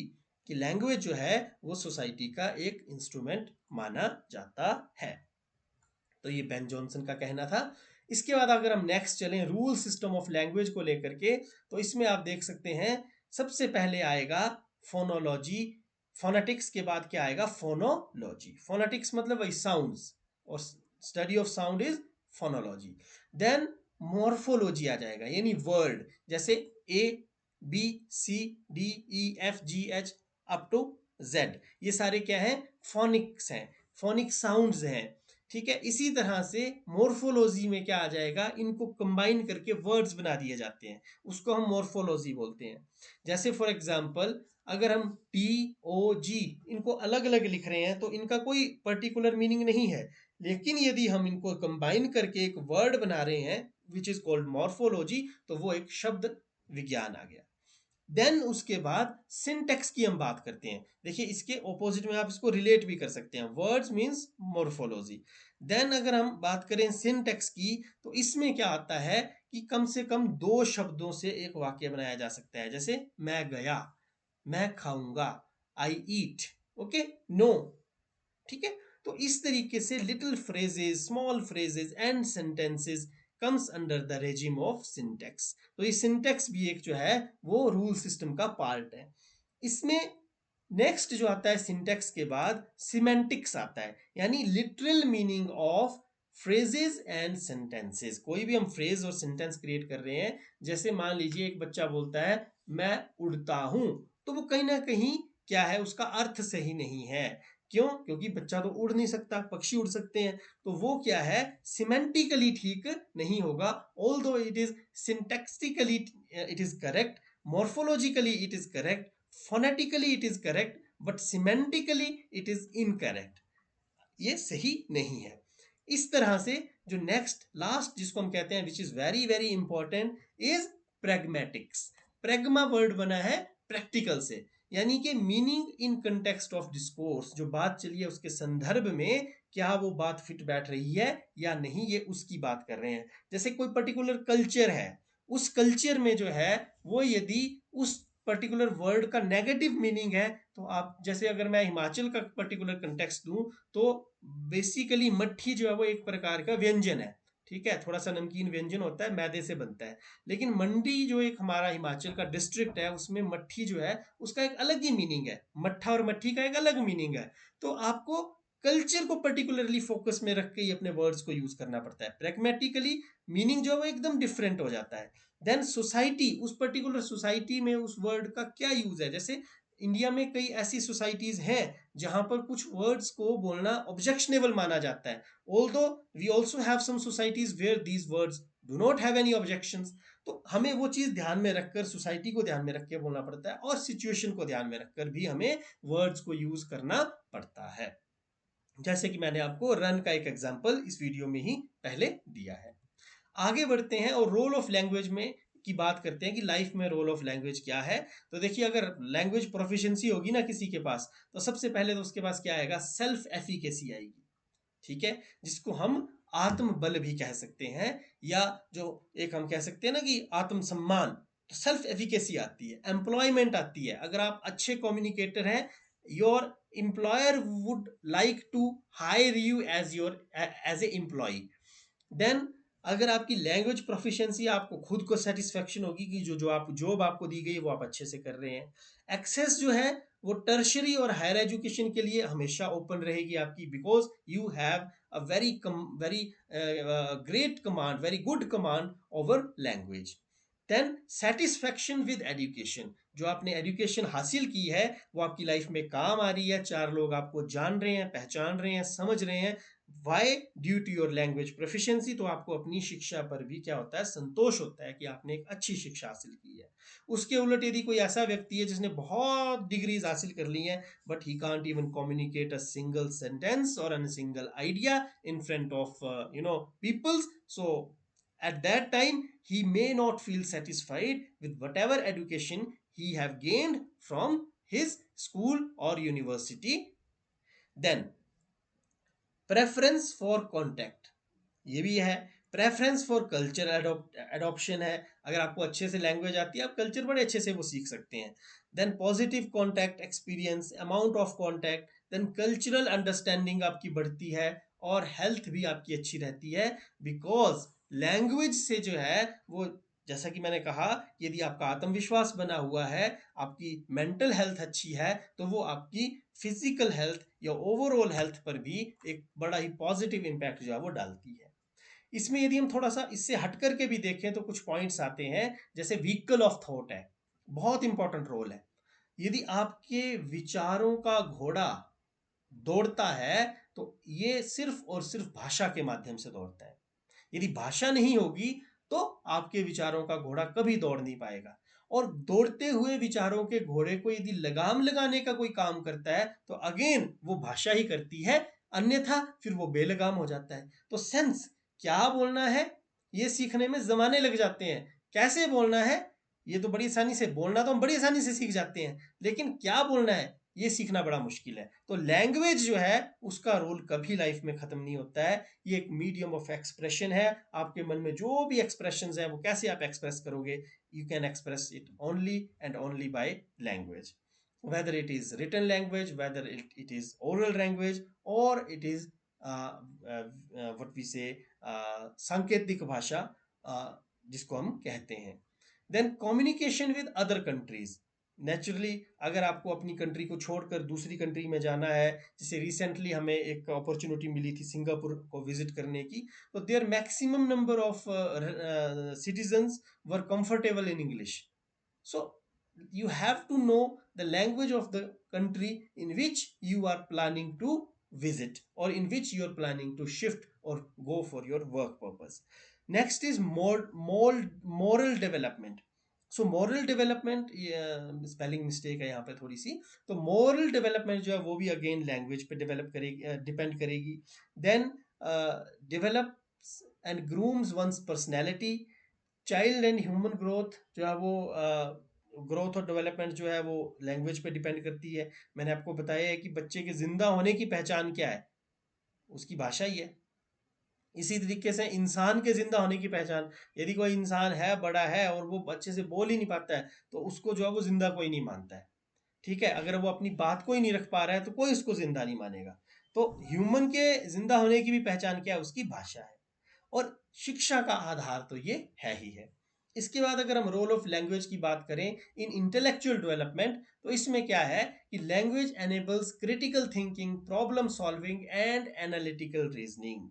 कि लैंग्वेज जो है वो सोसाइटी का एक इंस्ट्रूमेंट माना जाता है। तो ये बेन जॉनसन का कहना था। इसके बाद अगर हम नेक्स्ट चलें रूल सिस्टम ऑफ लैंग्वेज को लेकर के, तो इसमें आप देख सकते हैं सबसे पहले आएगा फोनोलॉजी, फोनेटिक्स के बाद क्या आएगा, फोनोलॉजी। फोनेटिक्स मतलब वही साउंड्स, और study of sound is phonology. Then morphology आ जाएगा, यानी वर्ड, जैसे A B C D E F G H up to Z, ये सारे क्या है, फोनिक्स हैं, फोनिक साउंड्स हैं। ठीक है, इसी तरह से मोर्फोलॉजी में क्या आ जाएगा, इनको कंबाइन करके वर्ड्स बना दिए जाते हैं, उसको हम मोर्फोलॉजी बोलते हैं। जैसे फॉर एग्जांपल अगर हम TOG इनको अलग अलग लिख रहे हैं तो इनका कोई पर्टिकुलर मीनिंग नहीं है, लेकिन यदि हम इनको कंबाइन करके एक वर्ड बना रहे हैं विच इज कॉल्ड मॉर्फोलॉजी, तो वो एक शब्द विज्ञान आ गया। देन उसके बाद सिंटेक्स की हम बात करते हैं। देखिए इसके ऑपोजिट में आप इसको रिलेट भी कर सकते हैं, वर्ड्स मींस मोर्फोलॉजी। देन अगर हम बात करें सिंटेक्स की, तो इसमें क्या आता है कि कम से कम दो शब्दों से एक वाक्य बनाया जा सकता है, जैसे मैं गया, मैं खाऊंगा, आई ईट, ओके, नो, ठीक है। तो इस तरीके से little phrases, small phrases and sentences comes under the regime of syntax. तो ये सिंटेक्स भी एक जो है वो रूल सिस्टम का पार्ट है। इसमें नेक्स्ट जो आता है सिंटेक्स के बाद, सिमेंटिक्स आता है, यानी literal meaning of phrases and sentences. कोई भी हम फ्रेज और सेंटेंस क्रिएट कर रहे हैं, जैसे मान लीजिए एक बच्चा बोलता है मैं उड़ता हूं, तो वो कहीं ना कहीं क्या है, उसका अर्थ सही नहीं है। क्यों? क्योंकि बच्चा तो उड़ नहीं सकता, पक्षी उड़ सकते हैं, तो वो क्या है, सिमेंटिकली ठीक नहीं होगा। Although it is syntactically it is correct, morphologically it is correct, phonetically it is correct, but semantically it is incorrect, ये सही नहीं है। इस तरह से जो नेक्स्ट लास्ट जिसको हम कहते हैं which is very very important is pragmatics. Pragma word बना है प्रैक्टिकल से, यानी कि meaning in context of discourse, जो बात चली है उसके संदर्भ में क्या वो बात फिट बैठ रही है या नहीं, ये उसकी बात कर रहे हैं। जैसे कोई पर्टिकुलर कल्चर है, उस कल्चर में जो है वो यदि उस पर्टिकुलर वर्ड का नेगेटिव मीनिंग है, तो आप जैसे अगर मैं हिमाचल का पर्टिकुलर कंटेक्स्ट दूं, तो बेसिकली मट्ठी जो है वो एक प्रकार का व्यंजन है, ठीक है, थोड़ा सा नमकीन व्यंजन होता है, मैदे से बनता है। लेकिन मंडी जो एक हमारा हिमाचल का डिस्ट्रिक्ट है, उसमें मट्ठी जो है उसका एक अलग ही मीनिंग है, मट्ठा और मट्ठी का एक अलग मीनिंग है। तो आपको कल्चर को पर्टिकुलरली फोकस में रख के ही अपने वर्ड्स को यूज करना पड़ता है। प्रैग्मेटिकली मीनिंग जो है वो एकदम डिफरेंट हो जाता है। देन सोसाइटी, उस पर्टिकुलर सोसाइटी में उस वर्ड का क्या यूज है। जैसे इंडिया में कई ऐसी सोसाइटीज हैं जहां पर कुछ वर्ड्स को बोलना ऑब्जेक्शनेबल माना जाता है, although we also have some societies where these words do not have any objections. तो हमें वो चीज ध्यान में रखकर, सोसाइटी को ध्यान में रख के बोलना पड़ता है, और सिचुएशन को ध्यान में रखकर भी हमें वर्ड्स को यूज करना पड़ता है। जैसे कि मैंने आपको रन का एक एग्जांपल इस वीडियो में ही पहले दिया है। आगे बढ़ते हैं और रोल ऑफ लैंग्वेज में की बात करते हैं कि लाइफ में रोल ऑफ लैंग्वेज क्या है। तो देखिए अगर लैंग्वेज प्रोफिशिएंसी होगी ना किसी के पास, तो सबसे पहले तो उसके पास क्या आएगा, सेल्फ एफिकेसी आएगी, ठीक है, जिसको हम आत्मबल भी कह सकते हैं, या जो एक हम कह सकते हैं ना कि आत्मसम्मान। तो सेल्फ एफिकेसी आती है, एम्प्लॉयमेंट आती है। अगर आप अच्छे कम्युनिकेटर हैं, your employer would like to hire you as a employee. Then अगर आपकी लैंग्वेज प्रोफिशिएंसी, आपको खुद को सेटिस्फेक्शन होगी कि जो जो आप जॉब आपको दी गई वो आप अच्छे से कर रहे हैं। एक्सेस जो है वो टर्शरी और हायर एजुकेशन के लिए हमेशा ओपन रहेगी आपकी, because you have a very great command, very good command over language. Then satisfaction with education, जो आपने एजुकेशन हासिल की है वो आपकी लाइफ में काम आ रही है, चार लोग आपको जान रहे हैं, पहचान रहे हैं, समझ रहे हैं, why, due to your language proficiency. तो आपको अपनी शिक्षा पर भी क्या होता है, संतोष होता है कि आपने एक अच्छी शिक्षा हासिल की है। उसके उलट यदि कोई ऐसा व्यक्ति है जिसने बहुत डिग्रीज हासिल कर ली हैं, but he can't even communicate a single sentence और a single idea in front of peoples, so at that time he may not feel satisfied with whatever education he have gained from his school or university. Then preference for contact, ये भी है। Preference for culture adoption है, अगर आपको अच्छे से language आती है आप कल्चर बड़े अच्छे से वो सीख सकते हैं। Then positive contact experience, amount of contact, then cultural understanding आपकी बढ़ती है, और हेल्थ भी आपकी अच्छी रहती है, बिकॉज लैंग्वेज से जो है वो, जैसा कि मैंने कहा, यदि आपका आत्मविश्वास बना हुआ है, आपकी मेंटल हेल्थ अच्छी है, तो वो आपकी फिजिकल हेल्थ या ओवरऑल हेल्थ पर भी एक बड़ा ही पॉजिटिव इंपैक्ट जो है वो डालती है। इसमें यदि हम थोड़ा सा इससे हट करके भी देखें तो कुछ पॉइंट्स आते हैं, जैसे व्हीकल ऑफ थॉट है, बहुत इंपॉर्टेंट रोल है। यदि आपके विचारों का घोड़ा दौड़ता है, तो ये सिर्फ और सिर्फ भाषा के माध्यम से दौड़ता है। यदि भाषा नहीं होगी तो आपके विचारों का घोड़ा कभी दौड़ नहीं पाएगा। और दौड़ते हुए विचारों के घोड़े को यदि लगाम लगाने का कोई काम करता है तो अगेन वो भाषा ही करती है, अन्यथा फिर वो बेलगाम हो जाता है। तो सेंस क्या बोलना है ये सीखने में जमाने लग जाते हैं। कैसे बोलना है ये तो बड़ी आसानी से, बोलना तो हम बड़ी आसानी से सीख जाते हैं, लेकिन क्या बोलना है ये सीखना बड़ा मुश्किल है। तो लैंग्वेज जो है उसका रोल कभी लाइफ में खत्म नहीं होता है। ये एक मीडियम ऑफ एक्सप्रेशन है। आपके मन में जो भी एक्सप्रेशंस है वो कैसे आप एक्सप्रेस करोगे, you can express it only and only by language, whether it is written language, whether it is oral language, or it is what we say सांकेतिक भाषा, जिसको हम कहते हैं। Then communication with other countries. Naturally अगर आपको अपनी country को छोड़कर दूसरी कंट्री में जाना है, जैसे रिसेंटली हमें एक अपॉर्चुनिटी मिली थी सिंगापुर को विजिट करने की, तो there maximum number of citizens were comfortable in English. So you have to know the language of the country in which you are planning to visit or in which you are planning to shift or go for your work purpose. Next is moral development. So moral development, spelling mistake है यहाँ पे थोड़ी सी, तो moral development जो है वो भी again language पे डेवलप करेगी, डिपेंड करेगी। Then develop and grooms one's personality. Child and human growth जो है वो ग्रोथ और डेवलपमेंट जो है वो लैंग्वेज पे डिपेंड करती है। मैंने आपको बताया है कि बच्चे के जिंदा होने की पहचान क्या है, उसकी भाषा ही है। इसी तरीके से इंसान के जिंदा होने की पहचान, यदि कोई इंसान है, बड़ा है और वो अच्छे से बोल ही नहीं पाता है तो उसको जो है वो जिंदा कोई नहीं मानता है। ठीक है, अगर वो अपनी बात को ही नहीं रख पा रहा है तो कोई उसको जिंदा नहीं मानेगा। तो ह्यूमन के जिंदा होने की भी पहचान क्या है, उसकी भाषा है। और शिक्षा का आधार तो ये है ही है। इसके बाद अगर हम रोल ऑफ लैंग्वेज की बात करें इन इंटेलेक्चुअल डेवलपमेंट, तो इसमें क्या है कि language enables critical thinking, problem solving and analytical reasoning.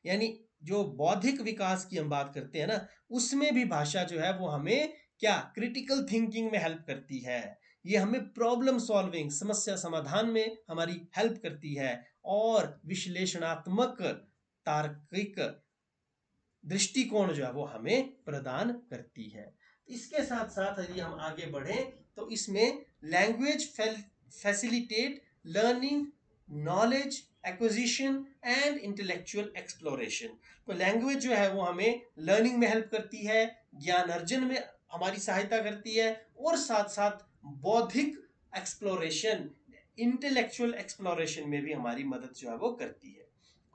यानी जो बौद्धिक विकास की हम बात करते हैं ना, उसमें भी भाषा जो है वो हमें क्या क्रिटिकल थिंकिंग में हेल्प करती है। ये हमें प्रॉब्लम सॉल्विंग, समस्या समाधान में हमारी हेल्प करती है, और विश्लेषणात्मक तार्किक दृष्टिकोण जो है वो हमें प्रदान करती है। इसके साथ साथ यदि हम आगे बढ़े तो इसमें language facilitate learning, knowledge acquisition and intellectual exploration. तो लैंग्वेज जो है वो हमें लर्निंग में हेल्प करती है, ज्ञान अर्जन में हमारी सहायता करती है, और साथ साथ बौद्धिक एक्सप्लोरेशन, इंटेलेक्चुअल एक्सप्लोरेशन में भी हमारी मदद जो है वो करती है।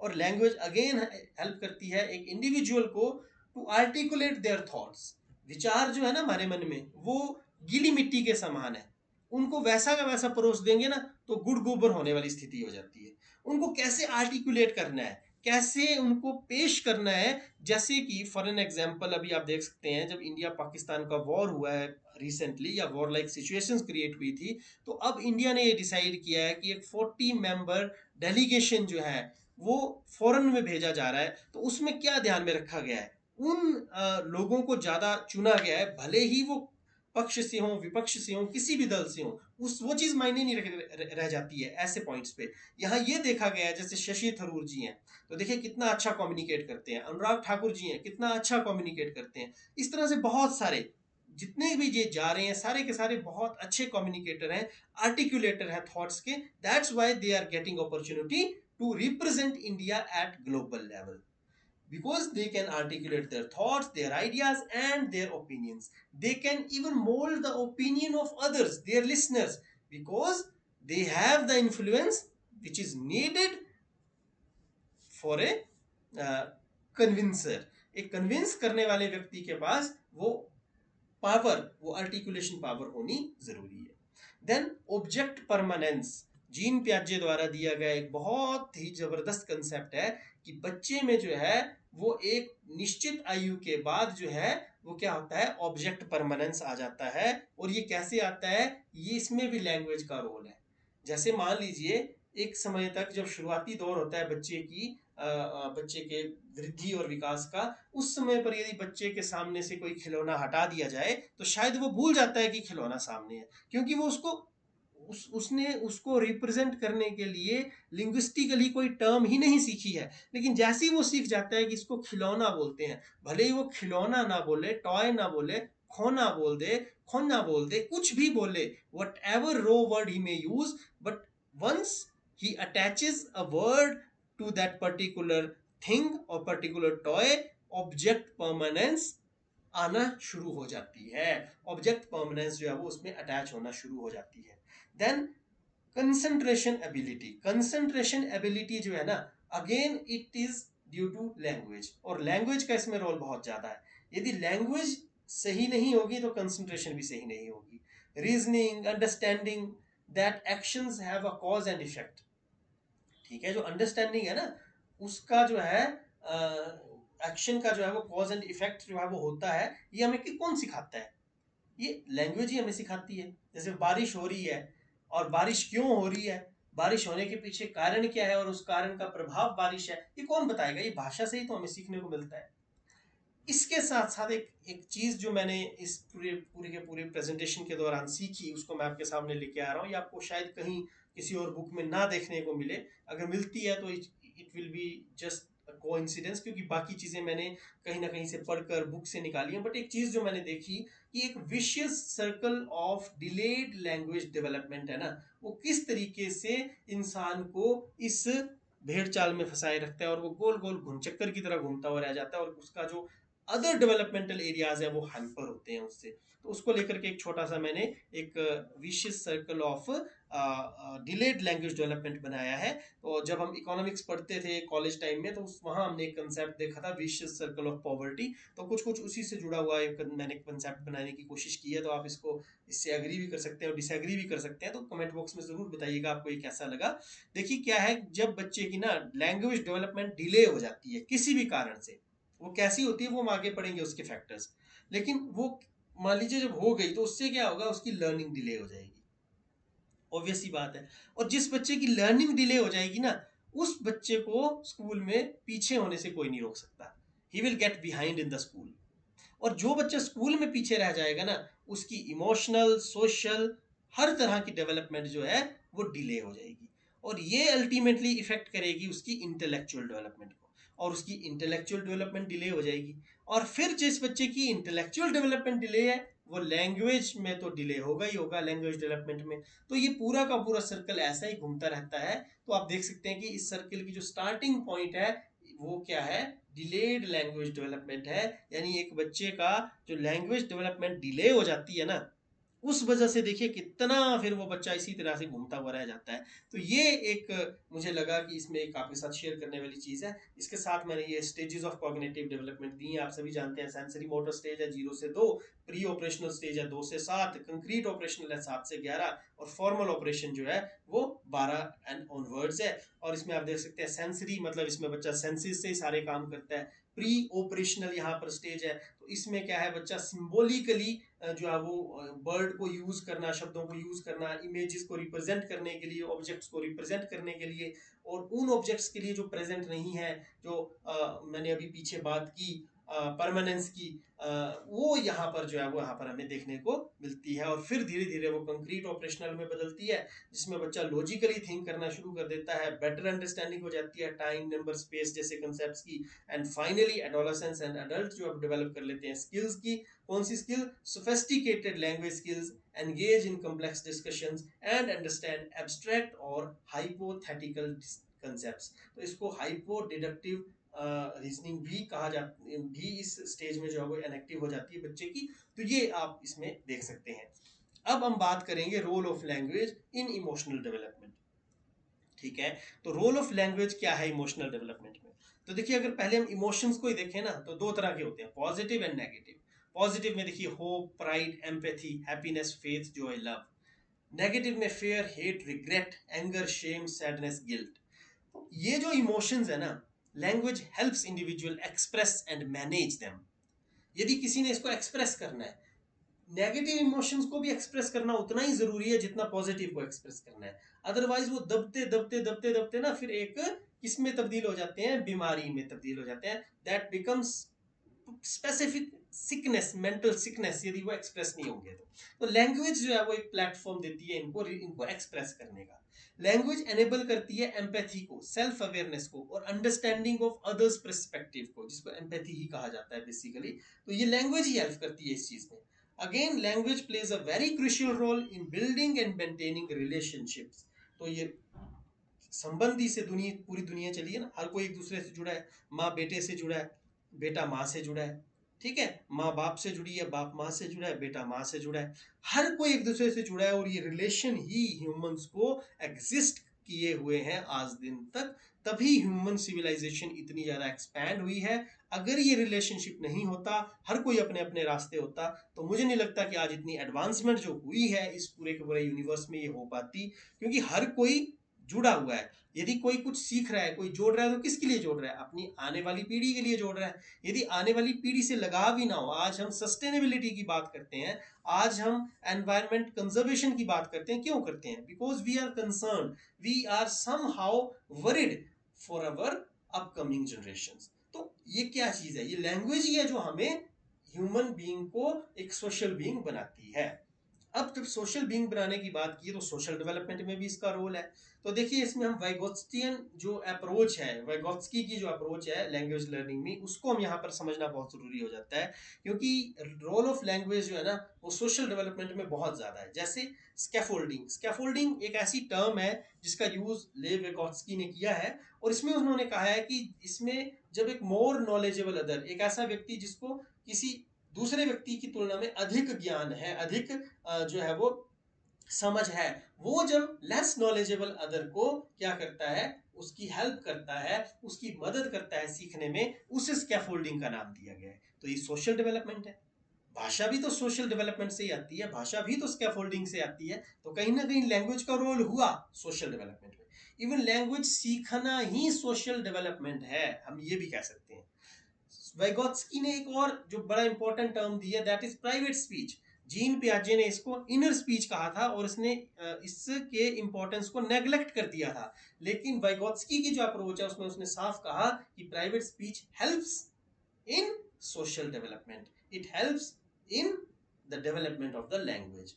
और लैंग्वेज अगेन हेल्प करती है एक इंडिविजुअल को टू आर्टिकुलेट देयर थॉट्स। विचार जो है ना हमारे मन में वो गीली मिट्टी के समान है, उनको वैसा का वैसा परोस देंगे ना तो गुड़ गोबर होने वाली स्थिति हो जाती है। उनको कैसे आर्टिकुलेट करना है, कैसे उनको पेश करना है, जैसे कि फॉर एन एग्जांपल अभी आप देख सकते हैं जब इंडिया पाकिस्तान का वॉर हुआ है रिसेंटली, या वॉर लाइक सिचुएशंस क्रिएट हुई थी, तो अब इंडिया ने ये डिसाइड किया है कि एक 40 मेंबर डेलीगेशन जो है वो फॉरेन में भेजा जा रहा है। तो उसमें क्या ध्यान में रखा गया है, उन लोगों को ज्यादा चुना गया है, भले ही वो पक्ष से हो, विपक्ष से हो, किसी भी दल से हो, उस वो चीज मायने नहीं रह जाती है ऐसे पॉइंट्स पे। यहाँ ये देखा गया है, जैसे शशि थरूर जी हैं तो देखिए कितना अच्छा कम्युनिकेट करते हैं, अनुराग ठाकुर जी हैं कितना अच्छा कम्युनिकेट करते हैं। इस तरह से बहुत सारे जितने भी ये जा रहे हैं सारे के सारे बहुत अच्छे कम्युनिकेटर हैं, आर्टिकुलेटर हैं थॉट्स के। That's why they are getting opportunity to represent India at global level, because they can articulate their thoughts, their ideas and their opinions. They can even mold the opinion of others, their listeners, because they have the influence which is needed for a convincer. एक convince करने वाले व्यक्ति के पास वो power, वो articulation power होनी जरूरी है। देन ऑब्जेक्ट परमानेंस, जीन प्याजे द्वारा दिया गया एक बहुत ही जबरदस्त कंसेप्ट है कि बच्चे में जो है वो एक निश्चित आयु के बाद जो है वो क्या होता है, ऑब्जेक्ट परमानेंस आ जाता है। और ये कैसे आता है, ये इसमें भी लैंग्वेज का रोल है। जैसे मान लीजिए एक समय तक जब शुरुआती दौर होता है बच्चे के वृद्धि और विकास का, उस समय पर यदि बच्चे के सामने से कोई खिलौना हटा दिया जाए तो शायद वो भूल जाता है कि खिलौना सामने है, क्योंकि वो उसने उसको रिप्रेजेंट करने के लिए लिंग्विस्टिकली कोई टर्म ही नहीं सीखी है। लेकिन जैसे ही वो सीख जाता है कि इसको खिलौना बोलते हैं, भले ही वो खिलौना ना बोले, टॉय ना बोले, खोना बोल दे, खोना बोल दे, कुछ भी बोले, वट एवर रो word he may use, but once he attaches a word to that particular thing और पर्टिकुलर टॉय, ऑब्जेक्ट परमानेंस आना शुरू हो जाती है। ऑब्जेक्ट परमानेंस जो है वो उसमें अटैच होना शुरू हो जाती है। Then concentration ability, concentration ability जो है ना, again it is due to language, और लैंग्वेज का इसमें रोल बहुत ज्यादा है। यदि लैंग्वेज सही नहीं होगी तो कंसंट्रेशन भी सही नहीं होगी। Reasoning, understanding that actions have a cause and effect, ठीक है, जो अंडरस्टैंडिंग है ना, उसका जो है एक्शन का जो है वो कॉज एंड इफेक्ट जो है वो होता है, ये हमें कौन सिखाता है? ये लैंग्वेज ही हमें सिखाती है। जैसे बारिश हो रही है, और बारिश क्यों हो रही है, बारिश होने के पीछे कारण क्या है, और उस कारण का प्रभाव बारिश है, ये कौन बताएगा? ये भाषा से ही तो हमें सीखने को मिलता है। इसके साथ साथ एक एक चीज जो मैंने इस पूरे पूरे के पूरे प्रेजेंटेशन के दौरान सीखी, उसको मैं आपके सामने लेके आ रहा हूँ। ये आपको शायद कहीं किसी और बुक में ना देखने को मिले, अगर मिलती है तो it will be just coincidence, क्योंकि बाकी चीजें मैंने कहीं ना कहीं से पढ़कर बुक से निकाली है। बट एक चीज जो मैंने देखी कि एक vicious circle of delayed language development है ना, वो किस तरीके से इंसान को इस भेड़ चाल में फंसाए रखता है, और वो गोल गोल घुमचक्कर की तरह घूमता हुआ रह जाता है, और उसका जो अदर डेवलपमेंटल एरियाज है वो हैम्पर होते हैं उससे। तो उसको लेकर के एक छोटा सा मैंने एक vicious circle of delayed language development बनाया है। तो जब हम इकोनॉमिक्स पढ़ते थे कॉलेज टाइम में, तो वहाँ हमने एक कंसेप्ट देखा था, विशियस सर्कल ऑफ पॉवर्टी। तो कुछ कुछ उसी से जुड़ा हुआ एक मैंने कंसेप्ट बनाने की कोशिश की है। तो आप इसको इससे एग्री भी कर सकते हैं और डिसएग्री भी कर सकते हैं, तो कमेंट बॉक्स में जरूर बताइएगा आपको ये कैसा लगा। देखिए क्या है, जब बच्चे की ना लैंग्वेज डेवलपमेंट डिले हो जाती है किसी भी कारण से, वो कैसी होती है वो हम आगे पढ़ेंगे उसके फैक्टर्स, लेकिन वो मान लीजिए जब हो गई तो उससे क्या होगा, उसकी लर्निंग डिले हो जाएगी, ऑब्वियस सी बात है। और जिस बच्चे की लर्निंग डिले हो जाएगी ना, उस बच्चे को स्कूल में पीछे होने से कोई नहीं रोक सकता। He will get behind in the school. और जो बच्चा स्कूल में पीछे रह जाएगा ना, उसकी इमोशनल, सोशल, हर तरह की डेवलपमेंट जो है वो डिले हो जाएगी, और ये अल्टीमेटली इफेक्ट करेगी उसकी इंटेलेक्चुअल डेवलपमेंट को, और उसकी इंटेलेक्चुअल डेवलपमेंट डिले हो जाएगी। और फिर जिस बच्चे की इंटेलेक्चुअल डेवलपमेंट डिले है, वो लैंग्वेज में तो डिले होगा ही होगा, लैंग्वेज डेवलपमेंट में। तो ये पूरा का पूरा सर्कल ऐसा ही घूमता रहता है। तो आप देख सकते हैं कि इस सर्कल की जो स्टार्टिंग पॉइंट है वो क्या है, डिलेड लैंग्वेज डेवलपमेंट है। यानी एक बच्चे का जो लैंग्वेज डेवलपमेंट डिले हो जाती है ना, उस वजह से देखिए कितना फिर वो बच्चा इसी तरह से घूमता हुआ रह जाता है। तो ये एक मुझे लगा कि इसमें एक आपके साथ शेयर करने वाली चीज़ है। इसके साथ मैंने ये स्टेजेस ऑफ कॉग्निटिव डेवलपमेंट दी हैं। आप सभी जानते हैं, सेंसरी मोटर स्टेज है 0 से 2, प्री ऑपरेशनल स्टेज है 2 से 7, कंक्रीट ऑपरेशनल है 7 से 11, और फॉर्मल ऑपरेशन जो है वो 12 एंड ऑनवर्ड्स है। और इसमें आप देख सकते हैं सेंसरी मतलब इसमें बच्चा सेंसेस से ही सारे काम करता है। प्री ऑपरेशनल यहाँ पर स्टेज है, तो इसमें क्या है, बच्चा सिंबॉलिकली जो है वो वर्ड को यूज करना, शब्दों को यूज करना, इमेजेस को रिप्रेजेंट करने के लिए, ऑब्जेक्ट्स को रिप्रेजेंट करने के लिए, और उन ऑब्जेक्ट्स के लिए जो प्रेजेंट नहीं है, जो मैंने अभी पीछे बात की परमानेंस की, वो यहाँ पर जो है वो यहाँ पर हमें देखने को मिलती है। और फिर धीरे धीरे वो कंक्रीट ऑपरेशनल में बदलती है, जिसमें बच्चा लॉजिकली थिंक करना शुरू कर देता है, बेटर अंडरस्टैंडिंग हो जाती है टाइम, नंबर, स्पेस जैसे कंसेप्ट्स की। And finally adolescence and adult जो अब डेवलप कर लेते हैं स्किल्स की। कौन सी skill? Sophisticated language skills, engage in complex discussions and understand abstract और हाइपोथेटिकल कंसेप्ट्स। तो इसको हाइपो डिडक्टिव रीजनिंग भी कहा जाता, भी इस स्टेज में जो है वो इनएक्टिव हो जाती है बच्चे की। तो ये आप इसमें देख सकते हैं। अब हम बात करेंगे role of language in emotional development, ठीक है। तो रोल ऑफ लैंग्वेज क्या है इमोशनल डेवलपमेंट में? तो देखिए, अगर पहले हम इमोशंस को ही देखें ना, तो दो तरह के होते हैं, पॉजिटिव एंड नेगेटिव। पॉजिटिव में देखिए hope, pride, empathy, happiness, faith, joy, love. Negative में fear, hate, regret, anger, shame, sadness, guilt. ये जो इमोशंस है ना, language helps individual express and manage them. यदि किसी ने इसको एक्सप्रेस करना है, नेगेटिव इमोशंस को भी एक्सप्रेस करना उतना ही जरूरी है जितना पॉजिटिव को एक्सप्रेस करना है। अदरवाइज वो दबते दबते दबते दबते ना फिर एक किसमें तब्दील हो जाते हैं, बीमारी में तब्दील हो जाते हैं। That becomes specific sickness, mental sickness, यदि वो एक्सप्रेस नहीं होंगे तो लैंग्वेज जो है वो एक प्लेटफॉर्म देती है इनको इनको एक्सप्रेस करने का। लैंग्वेज एनेबल करती है एम्पैथी को, सेल्फ अवेयरनेस को, और अंडरस्टैंडिंग ऑफ अदर्स पर्सपेक्टिव को, जिसको एम्पैथी ही कहा जाता है बेसिकली। तो ये लैंग्वेज ही हेल्प करती है इस चीज में। Again language plays a very crucial role in building and maintaining relationships. तो ये संबंधी से दुनिया, पूरी दुनिया चली है ना, हर कोई एक दूसरे से जुड़ा है। माँ बेटे से जुड़ा है, बेटा माँ से जुड़ा है, ठीक है, माँ बाप से जुड़ी है, बाप माँ से जुड़ा है, बेटा माँ से जुड़ा है, हर कोई एक दूसरे से जुड़ा है। और ये रिलेशन ही ह्यूमंस को एग्जिस्ट किए हुए हैं आज दिन तक, तभी ह्यूमन सिविलाइजेशन इतनी ज्यादा एक्सपैंड हुई है। अगर ये रिलेशनशिप नहीं होता, हर कोई अपने अपने रास्ते होता, तो मुझे नहीं लगता कि आज इतनी एडवांसमेंट जो हुई है इस पूरे के पूरे यूनिवर्स में ये हो पाती, क्योंकि हर कोई जुड़ा हुआ है। यदि कोई कुछ सीख रहा है, कोई जोड़ रहा है, तो किसके लिए जोड़ रहा है? अपनी आने वाली पीढ़ी के लिए जोड़ रहा है। यदि आने वाली पीढ़ी से लगाव ही ना हो, आज हम सस्टेनेबिलिटी की बात करते हैं, आज हम एनवायरमेंट कंजर्वेशन की बात करते हैं, क्यों करते हैं? Because we are concern, we are somehow worried for our upcoming generations. तो ये क्या चीज है? ये लैंग्वेज ही है जो हमें ह्यूमन बीइंग को एक सोशल बीइंग बनाती है। अब जब सोशल बीइंग बनाने की बात की, तो सोशल डेवलपमेंट में भी इसका रोल है। तो देखिए, इसमें हम वाइगोत्स्कियन जो अप्रोच है, वाइगोत्स्की की जो अप्रोच है लैंग्वेज लर्निंग में, उसको हम यहाँ पर समझना बहुत जरूरी हो जाता है, क्योंकि रोल ऑफ लैंग्वेज जो है ना, वो सोशल डेवलपमेंट में बहुत ज्यादा है। जैसे स्कैफोल्डिंग, स्कैफोल्डिंग एक ऐसी टर्म है जिसका यूज लेव वाइगोत्स्की ने किया है, और इसमें उन्होंने कहा है कि इसमें जब एक मोर नॉलेजेबल अदर, एक ऐसा व्यक्ति जिसको किसी दूसरे व्यक्ति की तुलना में अधिक ज्ञान है, अधिक जो है वो समझ है, वो जब लेस नॉलेजेबल अदर को क्या करता है, उसकी हेल्प करता है, उसकी मदद करता है सीखने में, उसे स्कैफोल्डिंग का नाम दिया गया है। तो ये सोशल डेवलपमेंट है। भाषा भी तो सोशल डेवलपमेंट से ही आती है, भाषा भी तो स्कैफोल्डिंग से आती है। तो कहीं ना कहीं लैंग्वेज का रोल हुआ सोशल डेवलपमेंट में। इवन लैंग्वेज सीखना ही सोशल डेवलपमेंट है, हम ये भी कह सकते हैं। वाइगोत्स्की ने एक और जो बड़ा इंपॉर्टेंट टर्म दी है, that is private speech. Jean पियाजे ने इसको इनर स्पीच कहा था, और इसने इसके इंपॉर्टेंस को नेग्लेक्ट कर दिया था। लेकिन वाइगोत्स्की की जो अप्रोच है, उसमें उसने साफ कहा कि private speech helps in social development, it helps in the development of the language.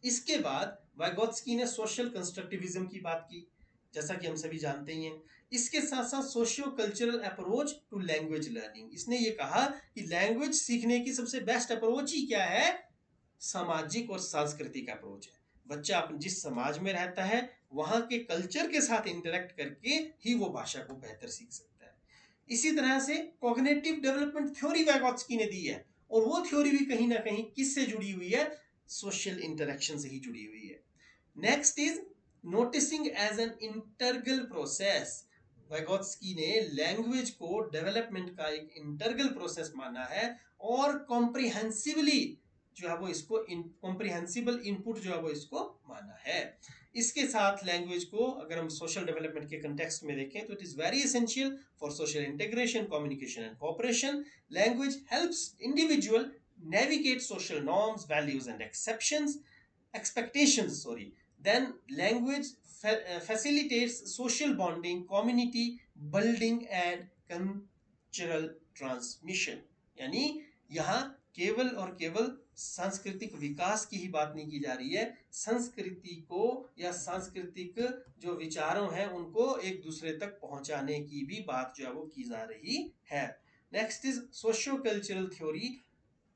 इसके बाद वाइगोत्स्की ने सोशल कंस्ट्रक्टिविज्म की बात की, जैसा कि हम सभी जानते ही हैं। इसके साथ साथ socio cultural approach to language learning, इसने ये कहा कि लैंग्वेज सीखने की सबसे बेस्ट अप्रोच ही क्या है? सामाजिक और सांस्कृतिक अप्रोच है। बच्चा जिस समाज में रहता है, वहां के कल्चर के साथ इंटरेक्ट करके ही वो भाषा को बेहतर सीख सकता है। इसी तरह से कॉग्निटिव डेवलपमेंट थ्योरी वाइगोत्स्की ने दी है, और वो थ्योरी भी कहीं ना कहीं किससे जुड़ी हुई है? सोशल इंटरेक्शन से ही जुड़ी हुई है। Next is noticing as an integral process. Vygotsky ने लैंग्वेज को डेवलपमेंट का एक इंटरगल प्रोसेस माना है, और कॉम्प्रिहेंसिवली जो है वो इसको कॉम्प्रिहेंसिबल इनपुट जो है वो इसको माना है। इसके साथ लैंग्वेज को अगर हम सोशल डेवलपमेंट के कंटेक्स्ट में देखें, तो it is very essential for social integration, communication and cooperation. Language helps individual navigate social norms, values and expectations, sorry. Then language facilitates social bonding, community building and cultural transmission। यानी यहाँ केवल और केवल सांस्कृतिक विकास की ही बात नहीं की जा रही है, संस्कृति को या सांस्कृतिक जो विचारों हैं उनको एक दूसरे तक पहुंचाने की भी बात जो है वो की जा रही है। Next is socio cultural theory,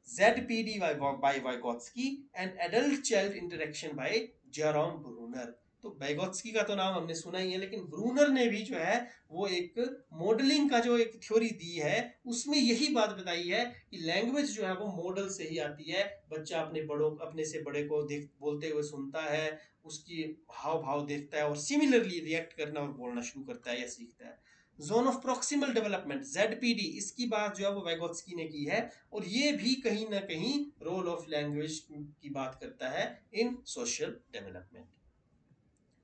ZPD by Vygotsky and adult child interaction by Jerome Bruner। तो वाइगोत्स्की का तो नाम हमने सुना ही है, लेकिन ब्रूनर ने भी जो है वो एक मॉडलिंग का जो एक थ्योरी दी है, उसमें यही बात बताई है कि लैंग्वेज जो है वो मॉडल से ही आती है। बच्चा अपने से बड़े को देख बोलते हुए सुनता है, उसकी हाव भाव देखता है, और सिमिलरली रिएक्ट करना और बोलना शुरू करता है या सीखता है। Zone of proximal development ZPD, इसकी बात जो है वो वाइगोत्स्की ने की है, और ये भी कहीं ना कहीं रोल ऑफ लैंग्वेज की बात करता है इन सोशल डेवलपमेंट।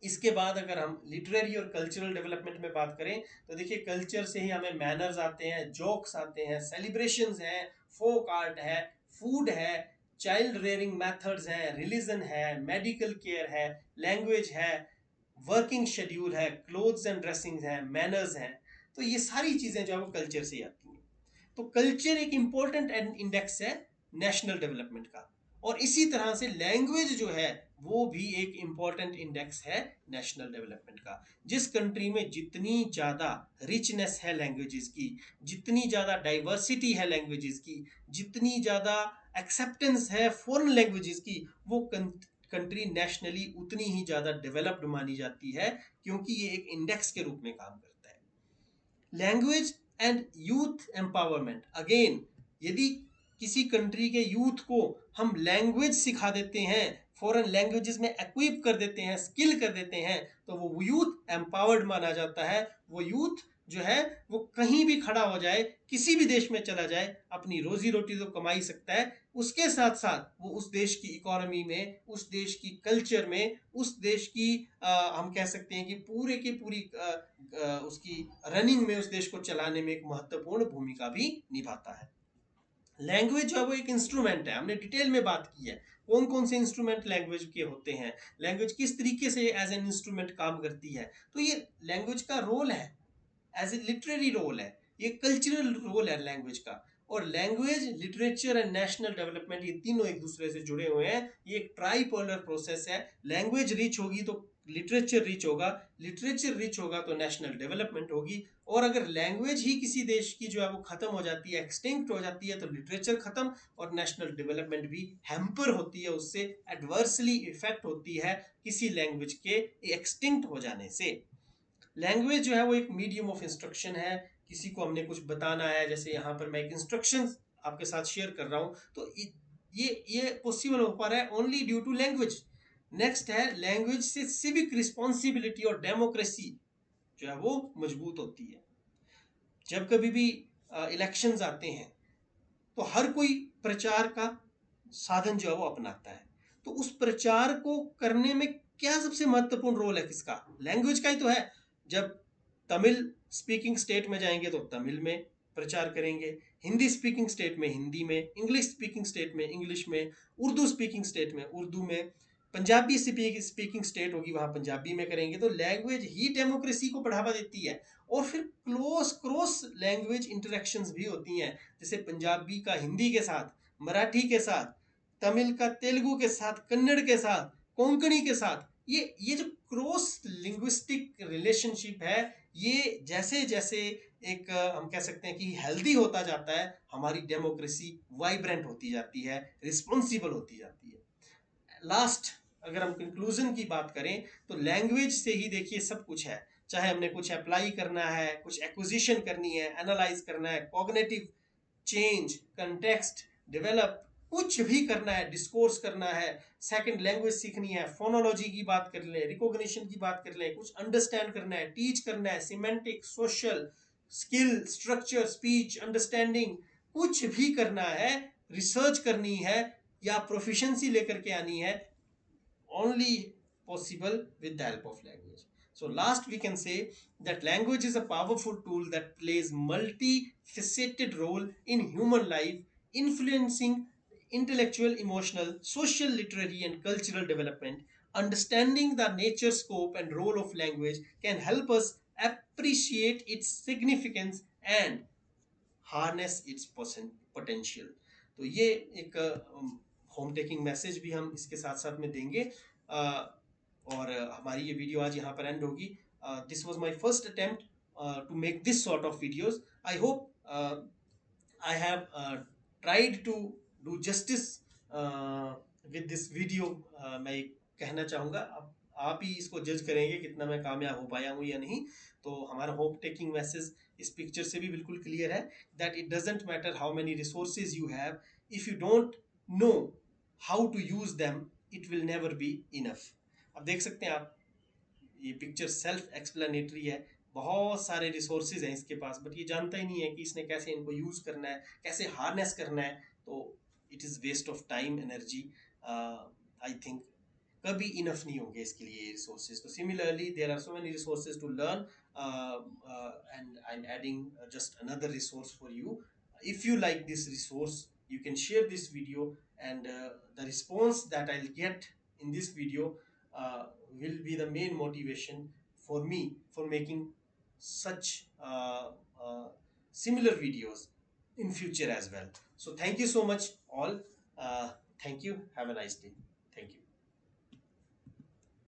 इसके बाद अगर हम लिटरेरी और कल्चरल डेवलपमेंट में बात करें, तो देखिए कल्चर से ही हमें मैनर्स आते हैं, जोक्स आते हैं, सेलिब्रेशंस हैं, फोक आर्ट है, फूड है, चाइल्ड रेयरिंग मेथड्स हैं, रिलीजन है, मेडिकल केयर है, लैंग्वेज है, वर्किंग शेड्यूल है, क्लोथ्स एंड ड्रेसिंग है, मैनर्स हैं। तो ये सारी चीजें जो है वो कल्चर से आती हैं। तो कल्चर एक इंपॉर्टेंट इंडेक्स है नेशनल डेवलपमेंट का। और इसी तरह से लैंग्वेज जो है वो भी एक इम्पॉर्टेंट इंडेक्स है नेशनल डेवलपमेंट का। जिस कंट्री में जितनी ज़्यादा रिचनेस है लैंग्वेजेस की, जितनी ज़्यादा डाइवर्सिटी है लैंग्वेजेस की, जितनी ज़्यादा एक्सेप्टेंस है फॉरेन लैंग्वेजेस की, वो कंट्री नेशनली उतनी ही ज़्यादा डेवलप्ड मानी जाती है, क्योंकि ये एक इंडेक्स के रूप में काम करता है। Language and youth empowerment, again यदि किसी कंट्री के यूथ को हम लैंग्वेज सिखा देते हैं, फॉरेन लैंग्वेजेस में एक्विप कर देते हैं, स्किल कर देते हैं, तो वो यूथ एम्पावर्ड माना जाता है। वो यूथ जो है वो कहीं भी खड़ा हो जाए, किसी भी देश में चला जाए, अपनी रोजी रोटी तो कमा ही सकता है, उसके साथ साथ वो उस देश की इकोनॉमी में, उस देश की कल्चर में, उस देश की हम कह सकते हैं कि पूरे की पूरी उसकी रनिंग में, उस देश को चलाने में एक महत्वपूर्ण भूमिका भी निभाता है। लैंग्वेज जो है वो एक इंस्ट्रूमेंट है, हमने डिटेल में बात की है कौन कौन से इंस्ट्रूमेंट लैंग्वेज के होते हैं, लैंग्वेज किस तरीके से एज एन इंस्ट्रूमेंट काम करती है। तो ये लैंग्वेज का रोल है, एज ए लिटरेरी रोल है, ये कल्चरल रोल है लैंग्वेज का। और language, literature and national development, ये तीनों एक दूसरे से जुड़े हुए हैं। ये एक ट्राईपोलर प्रोसेस है। लैंग्वेज रिच होगी तो लिटरेचर रिच होगा, लिटरेचर रिच होगा तो नेशनल डेवलपमेंट होगी। और अगर लैंग्वेज ही किसी देश की जो है वो खत्म हो जाती है, एक्सटिंक्ट हो जाती है, तो लिटरेचर खत्म और नेशनल डेवलपमेंट भी हैम्पर होती है, उससे एडवर्सली इफेक्ट होती है किसी लैंग्वेज के एक्सटिंक्ट हो जाने से। लैंग्वेज जो है वो एक मीडियम ऑफ इंस्ट्रक्शन है। किसी को हमने कुछ बताना है, जैसे यहाँ पर मैं एक इंस्ट्रक्शन आपके साथ शेयर कर रहा हूँ, तो ये पॉसिबल हो पा रहा है only due to language. Next है, लैंग्वेज से सिविक रिस्पॉन्सिबिलिटी और डेमोक्रेसी जो है वो मजबूत होती है। जब कभी भी इलेक्शंस आते हैं तो हर कोई प्रचार का साधन जो है वो अपनाता है। तो उस प्रचार को करने में क्या सबसे महत्वपूर्ण रोल है किसका? लैंग्वेज का ही तो है। जब तमिल स्पीकिंग स्टेट में जाएंगे तो तमिल में प्रचार करेंगे, हिंदी स्पीकिंग स्टेट में हिंदी में, इंग्लिश स्पीकिंग स्टेट में इंग्लिश में, उर्दू स्पीकिंग स्टेट में उर्दू में, पंजाबी स्पीकिंग स्टेट होगी वहां पंजाबी में करेंगे। तो लैंग्वेज ही डेमोक्रेसी को बढ़ावा देती है। और फिर क्रॉस लैंग्वेज इंटरेक्शंस भी होती हैं, जैसे पंजाबी का हिंदी के साथ, मराठी के साथ, तमिल का तेलुगु के साथ, कन्नड़ के साथ, कोंकणी के साथ। ये जो क्रॉस लिंग्विस्टिक रिलेशनशिप है, ये जैसे जैसे एक हम कह सकते हैं कि हेल्दी होता जाता है, हमारी डेमोक्रेसी वाइब्रेंट होती जाती है, रिस्पॉन्सिबल होती जाती है। लास्ट, अगर हम कंक्लूजन की बात करें तो लैंग्वेज से ही देखिए सब कुछ है। चाहे हमने कुछ अप्लाई करना है, कुछ एक्विजिशन करनी है, एनालाइज करना है, कॉग्निटिव चेंज, कंटेक्स्ट डेवलप, कुछ भी करना है, डिस्कोर्स करना है, सेकंड लैंग्वेज सीखनी है, फोनोलॉजी की बात कर लें, रिकॉग्निशन की बात कर लें, कुछ अंडरस्टैंड करना है, टीच करना है, semantic, social skill, structure, speech understanding, कुछ भी करना है, रिसर्च करनी है या प्रोफिशिएंसी लेकर के आनी है, only possible with the help of language. So last we can say that language is a powerful tool that plays multifaceted role in human life, influencing intellectual, emotional, social, literary and cultural development. Understanding the nature, scope and role of language can help us appreciate its significance and harness it's potential. तो ये एक home taking message भी हम इसके साथ साथ में देंगे। और हमारी ये वीडियो आज यहाँ पर एंड होगी। This was my first attempt to make this sort of videos. I hope I have tried to do justice with this video. मैं कहना चाहूँगा, अब आप ही इसको जज करेंगे कितना मैं कामयाब हो पाया हूँ या नहीं। तो हमारा होम टेकिंग मैसेज इस पिक्चर से भी बिल्कुल क्लियर है, that it doesn't matter how many resources you have, if you don't know how to use them, it will never be enough. अब देख सकते हैं आप, ये पिक्चर सेल्फ एक्सप्लेनेटरी है। बहुत सारे रिसोर्सेज हैं इसके पास, बट ये जानता ही नहीं है कि इसने कैसे इनको यूज करना है, कैसे हार्नेस करना है। तो it is waste of time, energy. I think कभी इनफ नहीं होंगे इसके लिए रिसोर्सेज। तो similarly there are so many resources to learn, and I'm adding just another resource for you. If you like this resource, you can share this video, and the response that I'll get in this video will be the main motivation for me for making such similar videos in future as well. So thank you so much all. Thank you, have a nice day. Thank you.